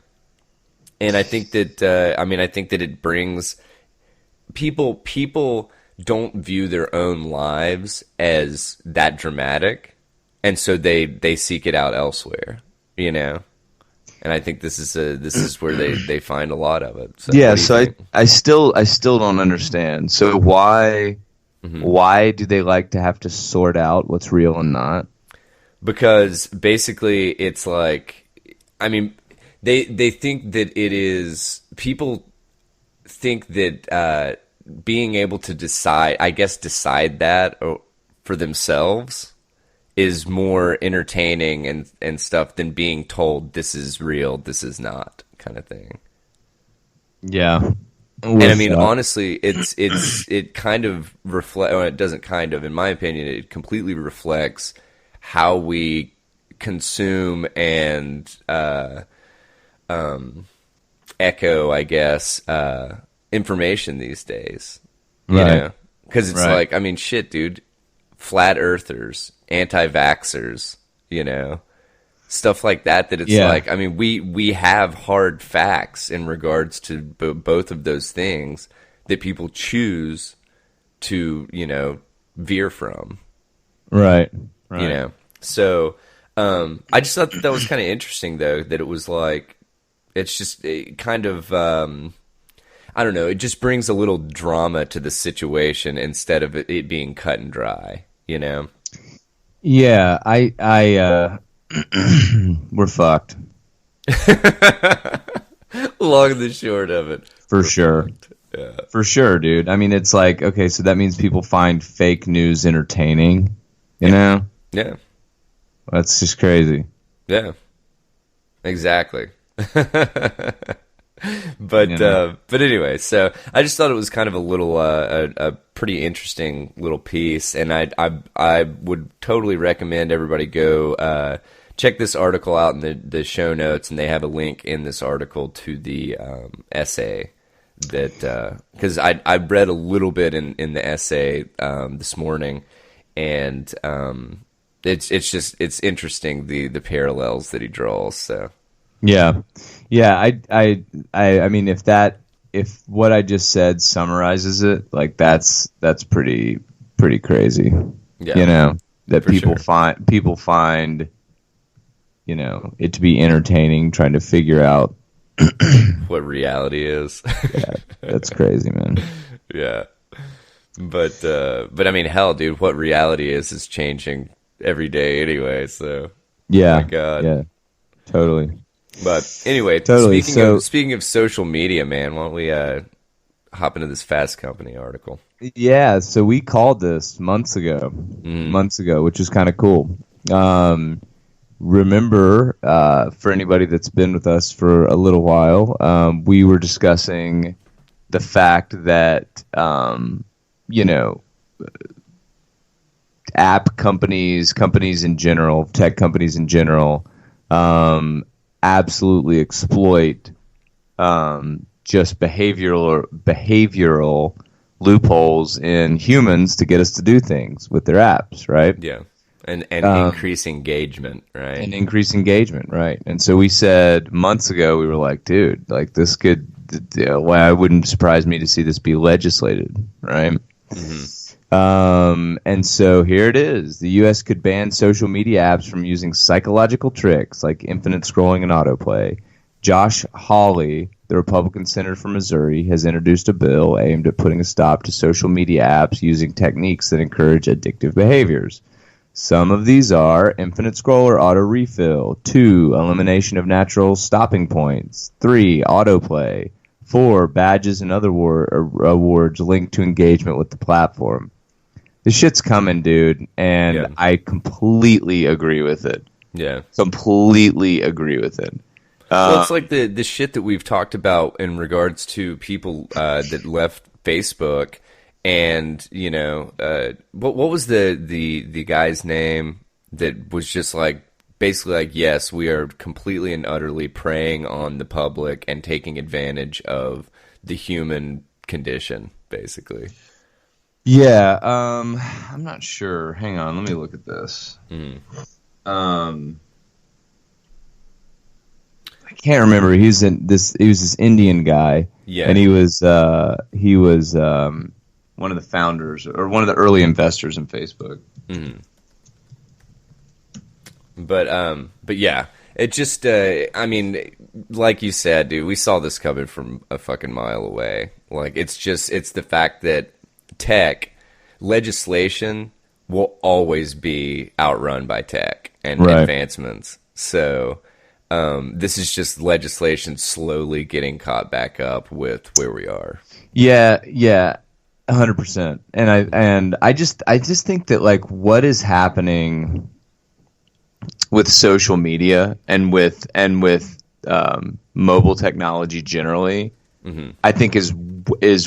S2: And I think that I think that it brings people don't view their own lives as that dramatic, and so they seek it out elsewhere, you know. And I think this is where they find a lot of it. So
S1: yeah, so I still don't understand. So why do they like to have to sort out what's real and not?
S2: Because basically it's like, I mean, they think that it is, people think that being able to decide that for themselves is more entertaining and stuff than being told this is real, this is not, kind of thing.
S1: Yeah.
S2: And I mean, honestly, it kind of reflect, or it doesn't kind of, in my opinion, it completely reflects how we consume and echo, I guess, information these days. You know? Because it's like, I mean, shit, dude. Flat earthers, anti-vaxxers, you know, stuff like that. That it's like, I mean, we have hard facts in regards to both of those things that people choose to, you know, veer from.
S1: Right.
S2: You know, so I just thought that was kind of interesting, though, that it was like, it's just kind of, I don't know, it just brings a little drama to the situation instead of it being cut and dry, you know?
S1: Yeah, we're fucked.
S2: Long and the short of it.
S1: For sure.
S2: Yeah.
S1: For sure, dude. I mean, it's like, okay, so that means people find fake news entertaining, you know?
S2: Yeah.
S1: That's just crazy.
S2: Yeah. Exactly. But anyway, so I just thought it was kind of a little a pretty interesting little piece, and I would totally recommend everybody go check this article out in the show notes, and they have a link in this article to the essay that because I read a little bit in the essay this morning, and it's interesting the parallels that he draws. So.
S1: Yeah. I mean, if what I just said summarizes it, like that's pretty crazy.
S2: Yeah,
S1: you know, that people
S2: sure.
S1: find, you know, it to be entertaining, trying to figure out
S2: what reality is.
S1: Yeah, that's crazy, man.
S2: Yeah, but I mean, hell, dude, what reality is changing every day anyway. So
S1: yeah,
S2: oh my God,
S1: yeah, totally.
S2: But anyway,
S1: totally.
S2: Speaking of social media, man, why don't we hop into this Fast Company article?
S1: Yeah, so we called this months ago, which is kind of cool. Remember, for anybody that's been with us for a little while, we were discussing the fact that, you know, app companies in general, tech companies in general, absolutely exploit just behavioral loopholes in humans to get us to do things with their apps, right?
S2: Yeah, and increase engagement, right?
S1: And increase engagement, right? And so we said months ago, we were like, dude, like this could, well, it wouldn't surprise me to see this be legislated, right? And so here it is. The U.S. could ban social media apps from using psychological tricks like infinite scrolling and autoplay. Josh Hawley, the Republican senator from Missouri, has introduced a bill aimed at putting a stop to social media apps using techniques that encourage addictive behaviors. Some of these are infinite scroll or auto refill, 2, elimination of natural stopping points, 3, autoplay, 4, badges and other awards linked to engagement with the platform. This shit's coming, dude, and I completely agree with it.
S2: Yeah.
S1: Completely agree with it.
S2: Well, it's like the shit that we've talked about in regards to people that left Facebook, and you know, what was the guy's name that was just like basically like, yes, we are completely and utterly preying on the public and taking advantage of the human condition, basically.
S1: Yeah, I'm not sure. Hang on, let me look at this. I can't remember. He was this Indian guy, and he was one of the founders or one of the early investors in Facebook.
S2: But yeah, it just I mean, like you said, dude, we saw this coming from a fucking mile away. Like it's the fact that tech legislation will always be outrun by tech and advancements. So this is just legislation slowly getting caught back up with where we are. Yeah,
S1: 100%. And I just think that like what is happening with social media and with mobile technology generally, I think is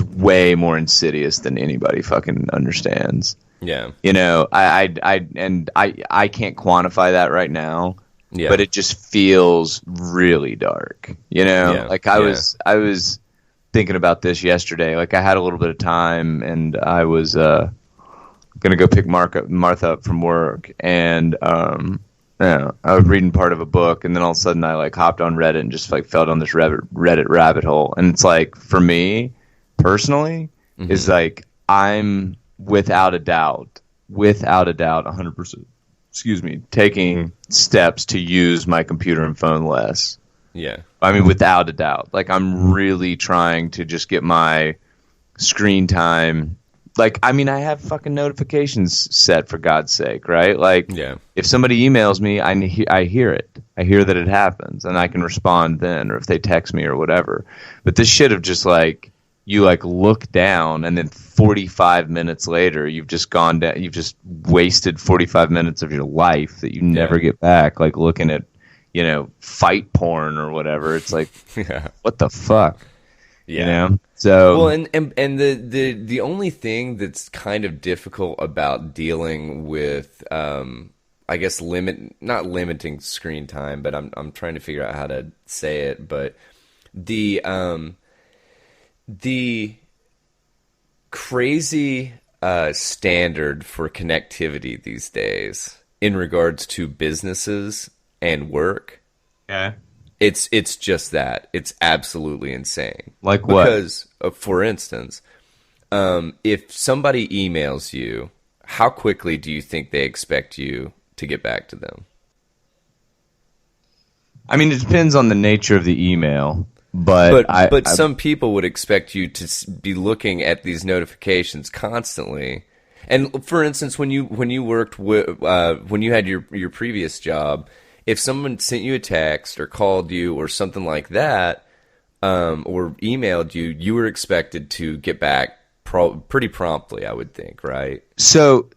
S1: way more insidious than anybody fucking understands.
S2: Yeah.
S1: You know, I can't quantify that right now,
S2: Yeah.
S1: but it just feels really dark. You know,
S2: Yeah.
S1: like
S2: Yeah.
S1: I was thinking about this yesterday. Like I had a little bit of time, and I was gonna go pick Martha up from work, and yeah, I was reading part of a book, and then all of a sudden I like hopped on Reddit and just like fell down this Reddit rabbit hole, and it's like for me personally, is
S2: Hmm.
S1: like I'm without a doubt, 100%. Excuse me, taking steps to use my computer and phone less.
S2: Yeah.
S1: I mean, without a doubt. Like, I'm really trying to just get my screen time. Like, I mean, I have fucking notifications set for God's sake, right? Like,
S2: Yeah.
S1: if somebody emails me, I hear it. I hear that it happens, and I can respond then, or if they text me or whatever. But this shit of just like you like look down, and then 45 minutes later, you've just gone down. You've just wasted 45 minutes of your life that you never
S2: Yeah.
S1: get back. Like looking at fight porn or whatever. It's like,
S2: Yeah.
S1: what the fuck,
S2: Yeah. Well,
S1: So
S2: and the only thing that's kind of difficult about dealing with, I guess not limiting screen time, but I'm trying to figure out how to say it, but the crazy standard for connectivity these days in regards to businesses and work,
S1: yeah,
S2: it's just that. It's absolutely insane.
S1: like what?
S2: Because, for instance, if somebody emails you, how quickly do you think they expect you to get back to them?
S1: I mean, it depends on the nature of the email, but
S2: But some people would expect you to be looking at these notifications constantly. And for instance, when you worked with when you had your previous job, if someone sent you a text or called you or something like that, or emailed you, you were expected to get back pretty promptly, I would think, right?
S1: so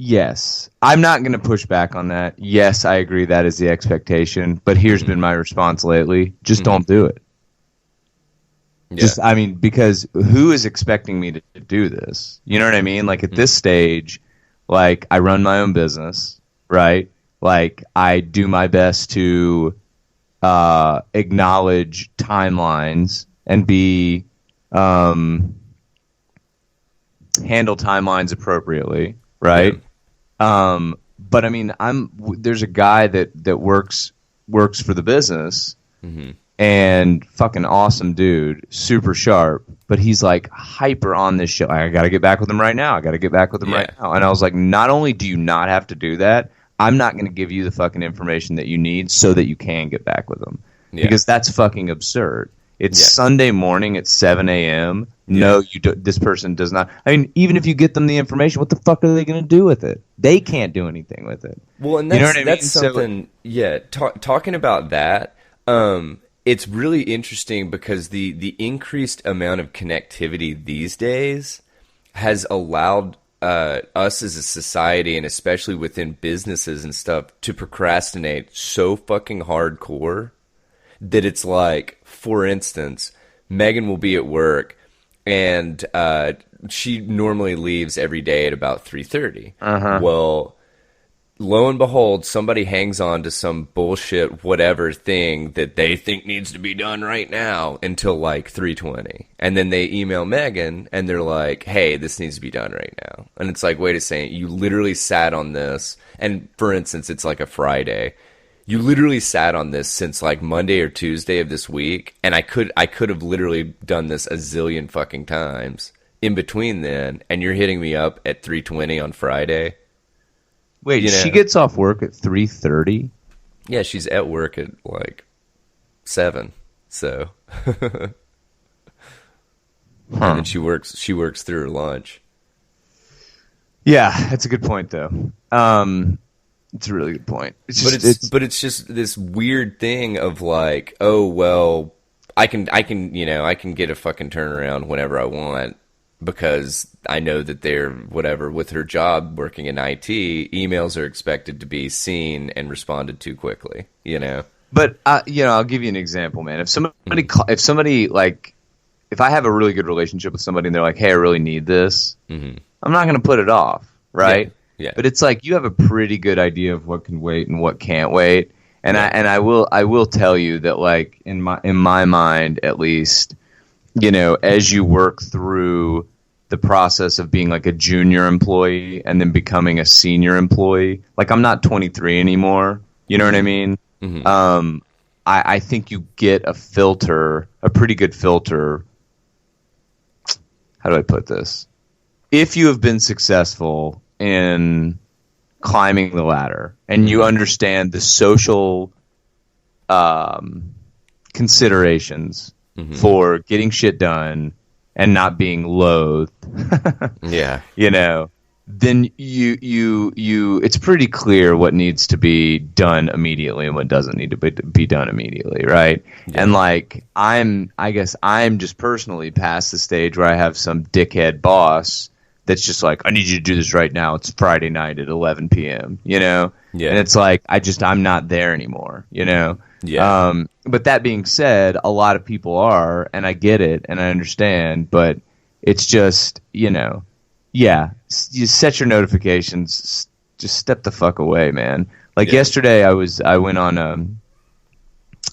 S1: yes, I'm not going to push back on that. Yes, I agree that is the expectation, but here's
S2: Hmm.
S1: been my response lately: just
S2: Hmm.
S1: don't do it.
S2: Yeah.
S1: Just, I mean, because who is expecting me to do this? You know what I mean? Like at this stage, like I run my own business, right? Like I do my best to acknowledge timelines and be handle timelines appropriately,
S2: Yeah.
S1: right? But I mean, there's a guy that works for the business,
S2: Hmm.
S1: and fucking awesome dude, super sharp, but he's like hyper on this show. I got to get back with him right now. I got to get back with him
S2: Yeah.
S1: right now. And I was like, not only do you not have to do that, I'm not going to give you the fucking information that you need so that you can get back with him,
S2: Yeah.
S1: because that's fucking absurd. It's
S2: Yeah.
S1: Sunday morning at 7 a.m. No, this person does not. I mean, even if you get them the information, what the fuck are they going to do with it? They can't do anything with it.
S2: Well, and
S1: You know
S2: that's
S1: what I mean?
S2: that's something. Yeah, talking about that, it's really interesting because the increased amount of connectivity these days has allowed us as a society, and especially within businesses and stuff, to procrastinate so fucking hardcore that it's like, for instance, Megan will be at work, and she normally leaves every day at about 3:30. Well, lo and behold, somebody hangs on to some bullshit whatever thing that they think needs to be done right now until like 3:20. And then they email Megan and they're like, "Hey, this needs to be done right now." And it's like, "Wait a second, you literally sat on this." And for instance, it's like a Friday. You literally sat on this since like Monday or Tuesday of this week, and I could have literally done this a zillion fucking times in between then, and you're hitting me up at 3:20 on Friday.
S1: Wait,
S2: You
S1: she
S2: know.
S1: gets off work at 3:30?
S2: Yeah, she's at work at like 7. So, and
S1: Huh.
S2: then she works through her lunch.
S1: Yeah, that's a good point, though. It's a really good point. It's
S2: But
S1: just,
S2: it's just this weird thing of like, oh well, I can get a fucking turnaround whenever I want because I know that they're whatever with her job working in IT, emails are expected to be seen and responded to quickly, you know.
S1: but I'll give you an example, man. If somebody like, if I have a really good relationship with somebody and they're like, "Hey, I really need this," I'm not going to put it off, right?
S2: Yeah.
S1: But it's like you have a pretty good idea of what can wait and what can't wait. And
S2: Yeah.
S1: I will tell you that, like, in my mind at least, you know, as you work through the process of being like a junior employee and then becoming a senior employee, like, I'm not 23 anymore. You know what I mean? I think you get a filter, a pretty good filter. How do I put this? If you have been successful in climbing the ladder and you understand the social considerations for getting shit done and not being loathed,
S2: Yeah.
S1: you know, then you it's pretty clear what needs to be done immediately and what doesn't need to be done immediately, right?
S2: Yeah.
S1: And like I guess I'm just personally past the stage where I have some dickhead boss that's just like, I need you to do this right now. It's Friday night at 11 p.m., you know?
S2: Yeah.
S1: And it's like, I'm not there anymore, you know?
S2: Yeah.
S1: But that being said, a lot of people are, and I get it and I understand, but it's just, you know, yeah, you set your notifications, just step the fuck away, man. Like yesterday I went on a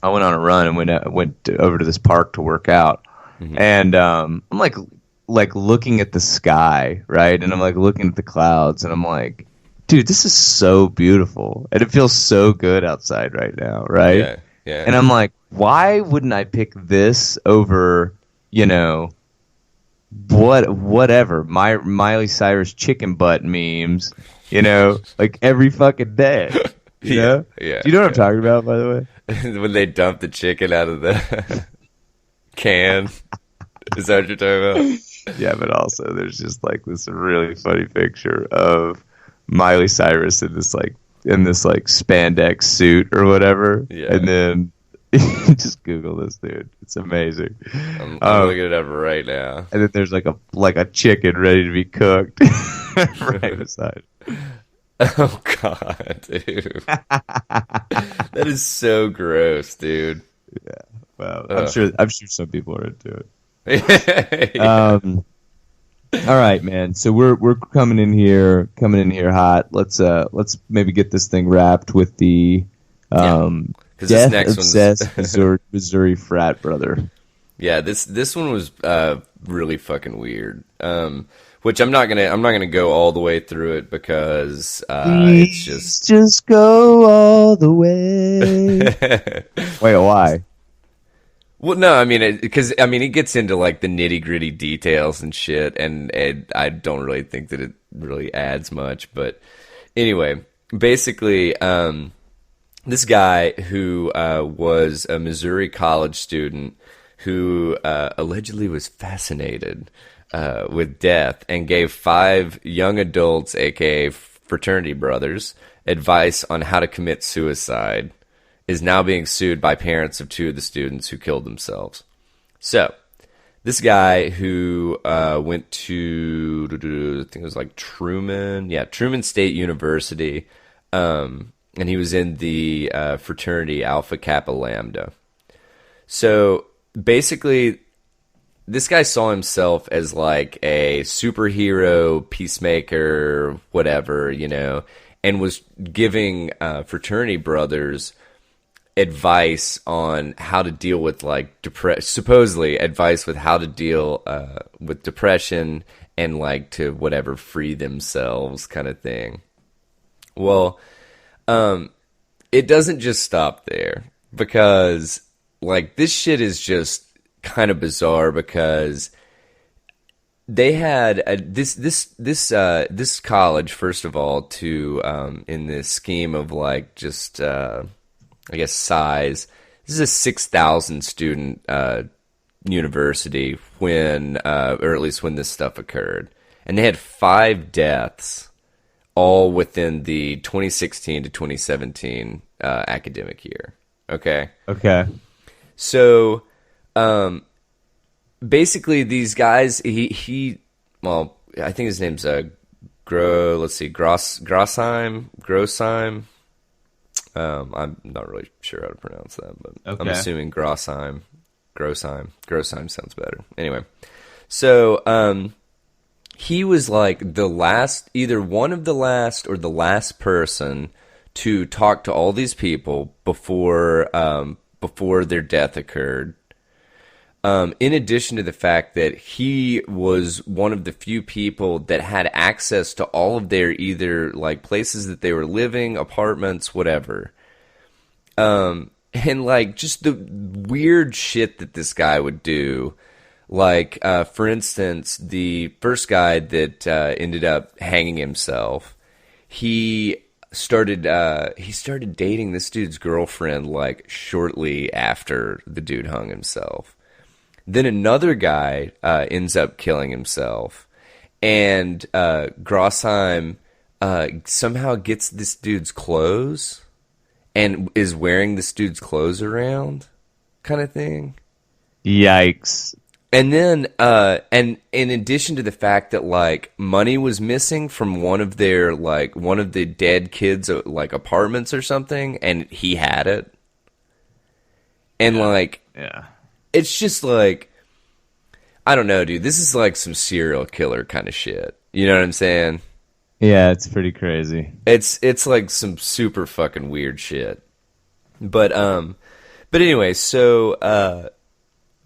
S1: run and went over to this park to work out. And I'm like looking at the sky, right? And I'm like looking at the clouds and I'm like, dude, this is so beautiful. And it feels so good outside right now, right?
S2: Yeah. Yeah.
S1: And I'm like, why wouldn't I pick this over, you know, whatever, Miley Cyrus chicken butt memes, you know, like every fucking day. You know?
S2: Yeah.
S1: Do you know what I'm talking about, by the way?
S2: When they dump the chicken out of the can. Is that what you're talking about?
S1: Yeah, but also there's just like this really funny picture of Miley Cyrus in this like spandex suit or whatever.
S2: Yeah.
S1: And then just Google this, dude. It's amazing.
S2: I'm looking it up right now.
S1: And then there's like a chicken ready to be cooked right beside.
S2: Oh God, dude. That is so gross, dude.
S1: Yeah. Well,
S2: Ugh.
S1: I'm sure some people are into it.
S2: Yeah.
S1: All right, man. So we're coming in here hot. Let's maybe get this thing wrapped with the
S2: Because this
S1: death
S2: next
S1: obsessed
S2: one's
S1: Missouri frat brother.
S2: yeah, this one was really fucking weird. Which I'm not gonna go all the way through it because it's
S1: just go all the way. Wait, why?
S2: Well, no, I mean, because it gets into like the nitty gritty details and shit, and I don't really think that it really adds much. But anyway, basically, this guy who was a Missouri college student who allegedly was fascinated with death and gave 5 young adults, aka fraternity brothers, advice on how to commit suicide, is now being sued by parents of 2 of the students who killed themselves. So, this guy who went to, I think it was like Truman State University, and he was in the fraternity Alpha Kappa Lambda. So, basically, this guy saw himself as like a superhero, peacemaker, whatever, you know, and was giving fraternity brothers advice on how to deal with like supposedly advice with how to deal with depression and like to whatever free themselves kind of thing. Well, it doesn't just stop there because like this shit is just kind of bizarre because they had this college, first of all, to in this scheme of like just I guess size. This is a 6,000 student university when, or at least when this stuff occurred, and they had 5 deaths, all within the 2016 to 2017 academic year. Okay.
S1: Okay.
S2: So, basically, these guys, well, I think his name's Grossheim. I'm not really sure how to pronounce that, but okay. I'm assuming Grossheim sounds better. Anyway, so he was like the last, either one of the last or the last person to talk to all these people before their death occurred. In addition to the fact that he was one of the few people that had access to all of their either like places that they were living, apartments, whatever. And like just the weird shit that this guy would do. Like, for instance, the first guy that ended up hanging himself, he started dating this dude's girlfriend like shortly after the dude hung himself. Then another guy ends up killing himself, and Grossheim somehow gets this dude's clothes and is wearing this dude's clothes around, kind of thing.
S1: Yikes.
S2: And then, and in addition to the fact that like money was missing from one of the dead kids' like apartments or something, and he had it, and
S1: yeah.
S2: It's just like, I don't know, dude. This is like some serial killer kind of shit. You know what I'm saying?
S1: Yeah, it's pretty crazy.
S2: It's like some super fucking weird shit. But anyway, so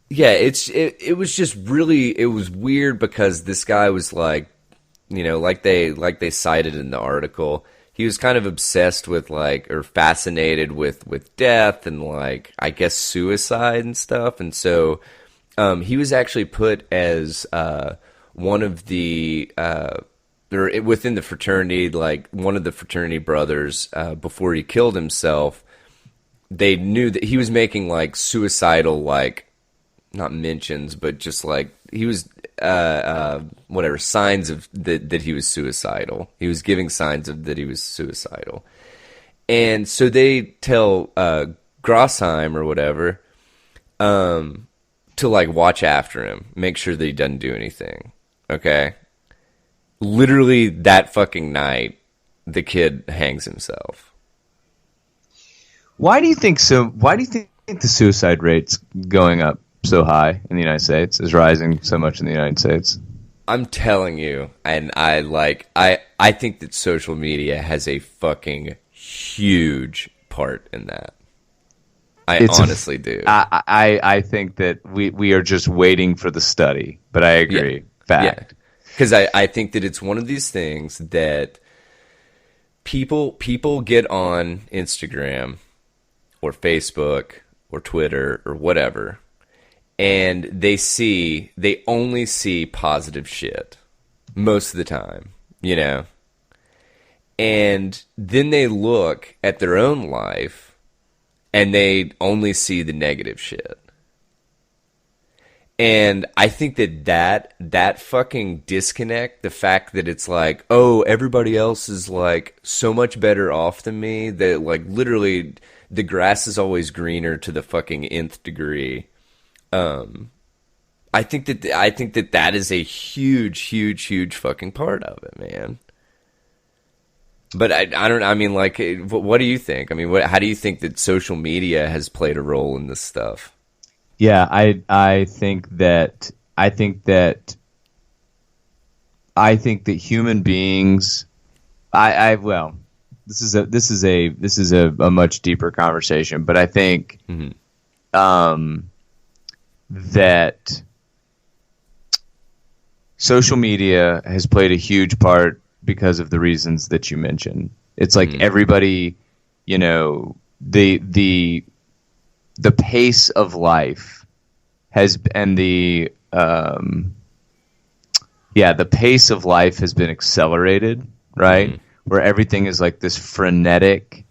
S2: yeah, it was just really, it was weird because this guy was like, you know, like they cited in the article, he was kind of obsessed with like, or fascinated with death and like, I guess suicide and stuff. And so he was actually put as one of the or within the fraternity, like one of the fraternity brothers, before he killed himself. They knew that he was making like suicidal, like not mentions, but just like he was whatever signs of that he was suicidal. He was giving signs of that he was suicidal, and so they tell Grossheim or whatever to like watch after him, make sure that he doesn't do anything. Okay, literally that fucking night, the kid hangs himself.
S1: Why do you think so? Why do you think the suicide rate's going up so high in the United States, is rising so much in the United States?
S2: I'm telling you, and I think that social media has a fucking huge part in that. I honestly do.
S1: I think that we are just waiting for the study, but I agree.
S2: Yeah.
S1: Fact.
S2: Because I think that it's one of these things that people get on Instagram or Facebook or Twitter or whatever, and they only see positive shit most of the time, you know? And then they look at their own life and they only see the negative shit. And I think that fucking disconnect, the fact that it's like, oh, everybody else is like so much better off than me, that like literally the grass is always greener to the fucking nth degree. I think that is a huge fucking part of it, man. But I don't. I mean, like, what do you think? I mean, how do you think that social media has played a role in this stuff?
S1: Yeah, I think that human beings. Well, this is a much deeper conversation, but I think that social media has played a huge part because of the reasons that you mentioned. It's like everybody, you know, the pace of life the pace of life has been accelerated, right? Where everything is like this frenetic,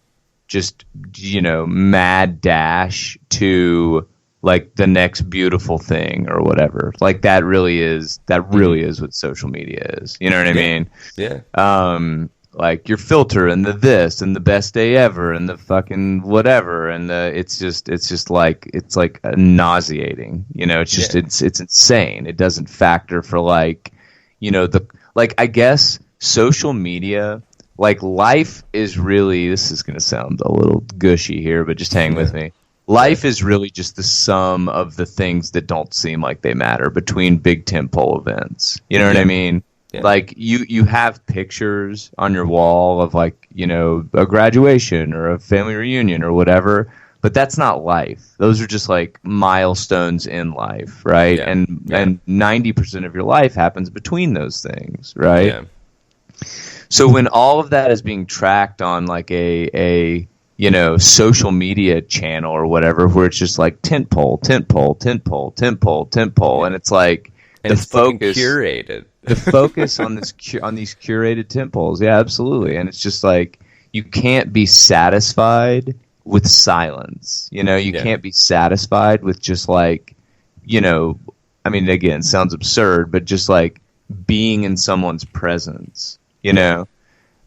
S1: just, you know, mad dash to like the next beautiful thing or whatever. Like that really is what social media is. You know what I mean?
S2: Yeah.
S1: Like your filter and the this and the best day ever and the fucking whatever and it's like nauseating. You know, it's just it's insane. It doesn't factor for like, you know, I guess social media, like life is really, this is gonna sound a little gushy here, but just hang with me. Life is really just the sum of the things that don't seem like they matter between big tentpole events. You know what I mean?
S2: Yeah.
S1: Like you have pictures on your wall of like, you know, a graduation or a family reunion or whatever, but that's not life. Those are just like milestones in life, right?
S2: Yeah.
S1: And
S2: Yeah.
S1: and 90% of your life happens between those things, right?
S2: Yeah.
S1: So when all of that is being tracked on like a you know, social media channel or whatever, where it's just like tent pole, tent pole, tent pole, tent pole, tent pole, and it's like
S2: And
S1: the
S2: it's fucking
S1: focus
S2: curated.
S1: the focus on this on these curated tent poles, yeah, absolutely. And it's just like you can't be satisfied with silence. You know, you
S2: Yeah.
S1: can't be satisfied with just like, you know, I mean, again, sounds absurd, but just like being in someone's presence, you know.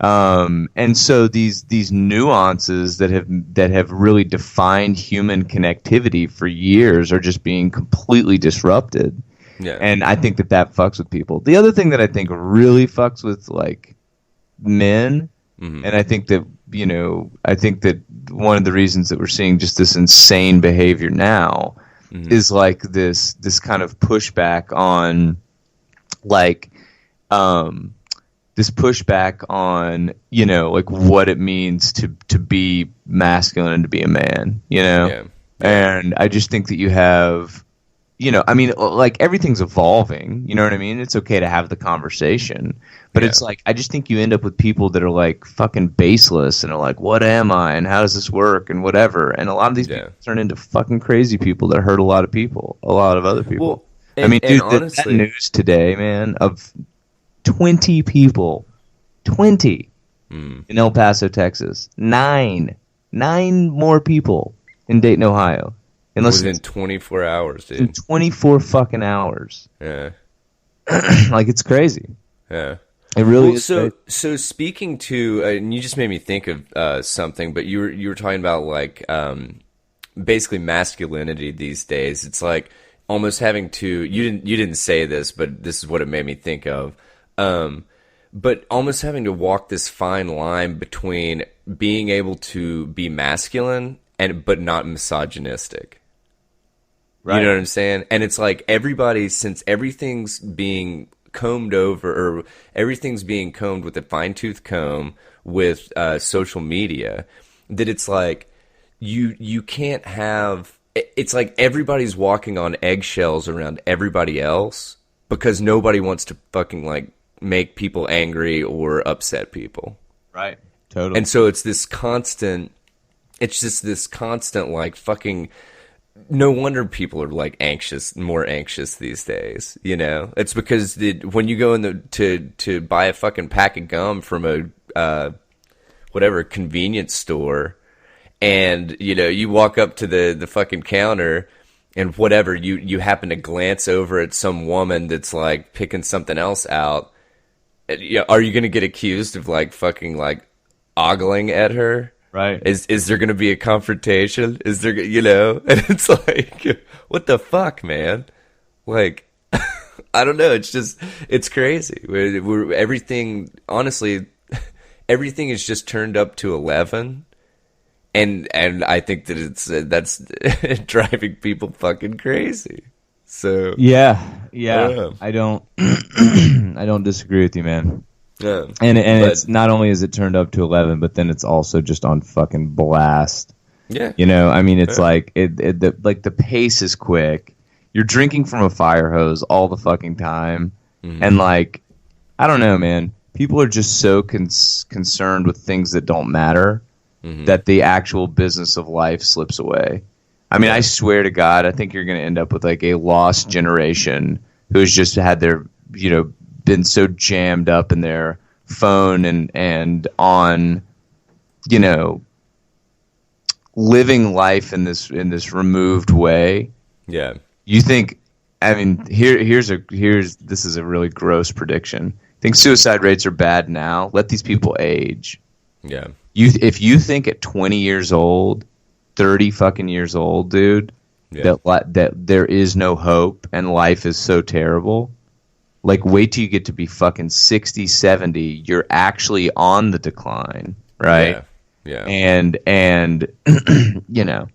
S1: And so these nuances that have really defined human connectivity for years are just being completely disrupted.
S2: Yeah.
S1: And I think that fucks with people. The other thing that I think really fucks with like men,
S2: Mhm.
S1: and I think that, you know, I think that one of the reasons that we're seeing just this insane behavior now is like this kind of pushback on like this pushback on, you know, like what it means to be masculine and to be a man, you know?
S2: Yeah.
S1: And I just think that you have, you know, I mean, like everything's evolving, you know what I mean? It's okay to have the conversation, but
S2: Yeah.
S1: it's like, I just think you end up with people that are like fucking baseless and are like, what am I? And how does this work? And whatever. And a lot of these people turn into fucking crazy people that hurt a lot of people, a lot of other people.
S2: Well,
S1: I mean,
S2: and
S1: dude, that
S2: honestly,
S1: news today, man, of 20 people, 20 in El Paso, Texas, nine more people in Dayton, Ohio. In less
S2: within 24 hours,
S1: than
S2: dude.
S1: 24 fucking hours.
S2: Yeah.
S1: Like, it's crazy.
S2: Yeah.
S1: It really
S2: Well,
S1: is.
S2: so speaking to, and you just made me think of something, but you were talking about like basically masculinity these days. It's like almost having to, you didn't say this, but this is what it made me think of. But almost having to walk this fine line between being able to be masculine but not misogynistic.
S1: Right.
S2: You know what I'm saying? And it's like everybody, since everything's being combed over, or everything's being combed with a fine-tooth comb with social media, that it's like you can't have, it's like everybody's walking on eggshells around everybody else because nobody wants to fucking like make people angry or upset people.
S1: Right. Totally.
S2: And so it's just this constant like fucking, no wonder people are like more anxious these days, you know? It's because when you go in to buy a fucking pack of gum from a whatever convenience store, and you know, you walk up to the fucking counter and whatever, you happen to glance over at some woman that's like picking something else out, are you going to get accused of like fucking like ogling at her?
S1: Right.
S2: Is there going to be a confrontation? Is there, you know? And it's like, what the fuck, man? Like, I don't know. It's just, it's crazy. We're everything, honestly, everything is just turned up to 11. And I think that that's driving people fucking crazy. So
S1: yeah. I don't I don't disagree with you, man.
S2: Yeah.
S1: And it's not only is it turned up to 11, but then it's also just on fucking blast.
S2: Yeah.
S1: You know, I mean, it's like the pace is quick. You're drinking from a fire hose all the fucking time, and like, I don't know, man. People are just so concerned with things that don't matter that the actual business of life slips away. I mean, I swear to God, I think you're going to end up with like a lost generation who's just had their, you know, been so jammed up in their phone and on, you know, living life in this removed way.
S2: Yeah.
S1: You think, I mean, this is a really gross prediction. Think suicide rates are bad now. Let these people age.
S2: Yeah.
S1: If you think at 20 years old, 30 fucking years old, dude, that there is no hope and life is so terrible, like, wait till you get to be fucking 60, 70. You're actually on the decline, right?
S2: Yeah.
S1: And you know,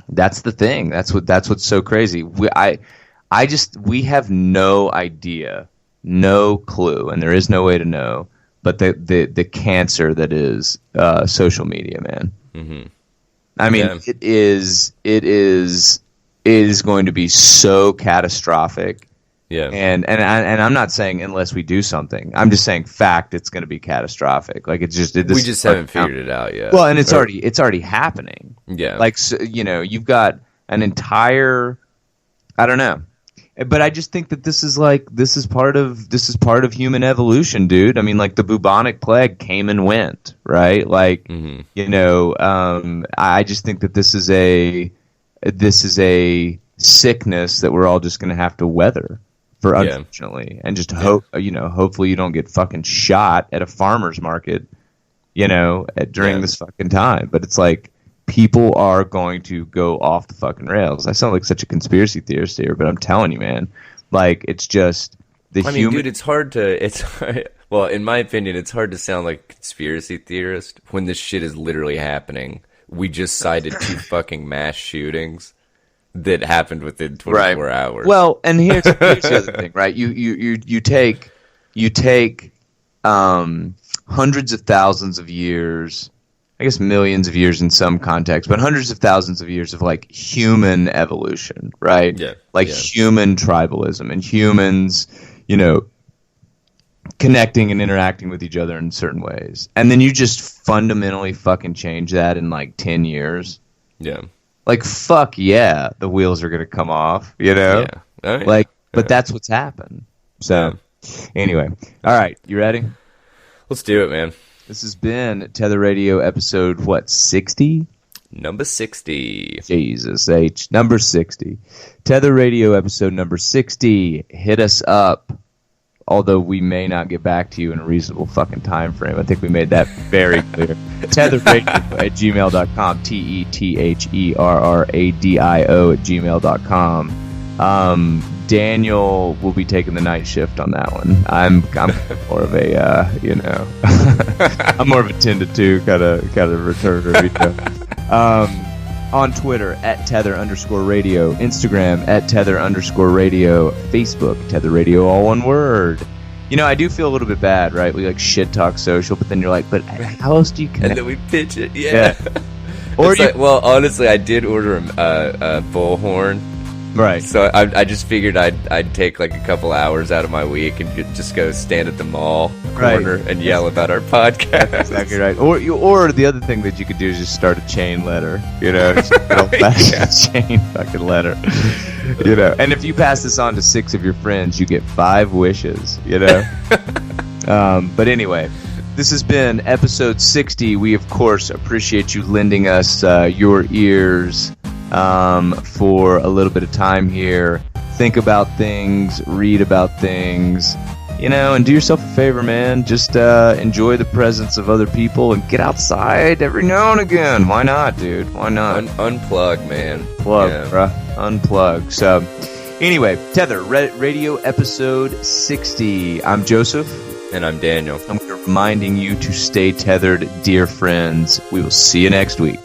S1: that's the thing. That's what's so crazy. We have no idea no clue, and there is no way to know. But the cancer that is social media, man. Mm-hmm. I mean, yeah. it is going to be so catastrophic.
S2: Yeah.
S1: And I'm not saying unless we do something. I'm just saying fact. It's going to be catastrophic. Like we
S2: just haven't figured it out yet.
S1: Well, and it's already happening.
S2: Yeah.
S1: Like so, you've got an entire. I don't know. But I just think that this is part of human evolution, dude. I mean, like the bubonic plague came and went, right? Like, I just think that this is a sickness that we're all just going to have to weather, unfortunately, and just hopefully you don't get fucking shot at a farmer's market, during this fucking time. But it's like, people are going to go off the fucking rails. I sound like such a conspiracy theorist here, but I'm telling you, man, like it's just
S2: dude, it's hard. Well, in my opinion, it's hard to sound like a conspiracy theorist when this shit is literally happening. We just cited 2 fucking mass shootings that happened within 24 hours.
S1: Well, and here's the other thing, right? You take hundreds of thousands of years. I guess millions of years in some context, but hundreds of thousands of years of like human evolution, right?
S2: Yeah.
S1: Human tribalism and humans, connecting and interacting with each other in certain ways. And then you just fundamentally fucking change that in like 10 years.
S2: Yeah.
S1: Like, fuck yeah, the wheels are going to come off,
S2: Yeah. Oh, yeah.
S1: But that's what's happened. So, anyway. All right, you ready?
S2: Let's do it, man.
S1: This has been Tether Radio episode, 60?
S2: Number 60.
S1: Jesus H. Number 60. Tether Radio episode number 60. Hit us up. Although we may not get back to you in a reasonable fucking time frame. I think we made that very clear. tetherradio@gmail.com. tetherradio@gmail.com. Daniel will be taking the night shift on that one. I'm more of a I'm more of a 10 to 2 kind of returner. On Twitter @tether_radio, Instagram @tether_radio, Facebook Tether Radio, all one word. I do feel a little bit bad, right? We like shit talk social, but then you're like, but how else do you connect?
S2: And then we pitch it, yeah.
S1: Or
S2: well, honestly, I did order a bullhorn.
S1: Right.
S2: So I just figured I'd take like a couple hours out of my week and just go stand at the mall corner and yell about our podcast.
S1: That's exactly right. Or the other thing that you could do is just start a chain letter. Just an old-fashioned chain fucking letter. And if you pass this on to 6 of your friends, you get 5 wishes. But anyway. This has been episode 60. We, of course, appreciate you lending us your ears for a little bit of time here. Think about things, read about things, and do yourself a favor, man. Just enjoy the presence of other people and get outside every now and again. Why not, dude? Why not?
S2: Unplug, man.
S1: Bruh. Unplug. So, anyway, Tether Radio episode 60. I'm Joseph.
S2: And I'm Daniel.
S1: And we're reminding you to stay tethered, dear friends. We will see you next week.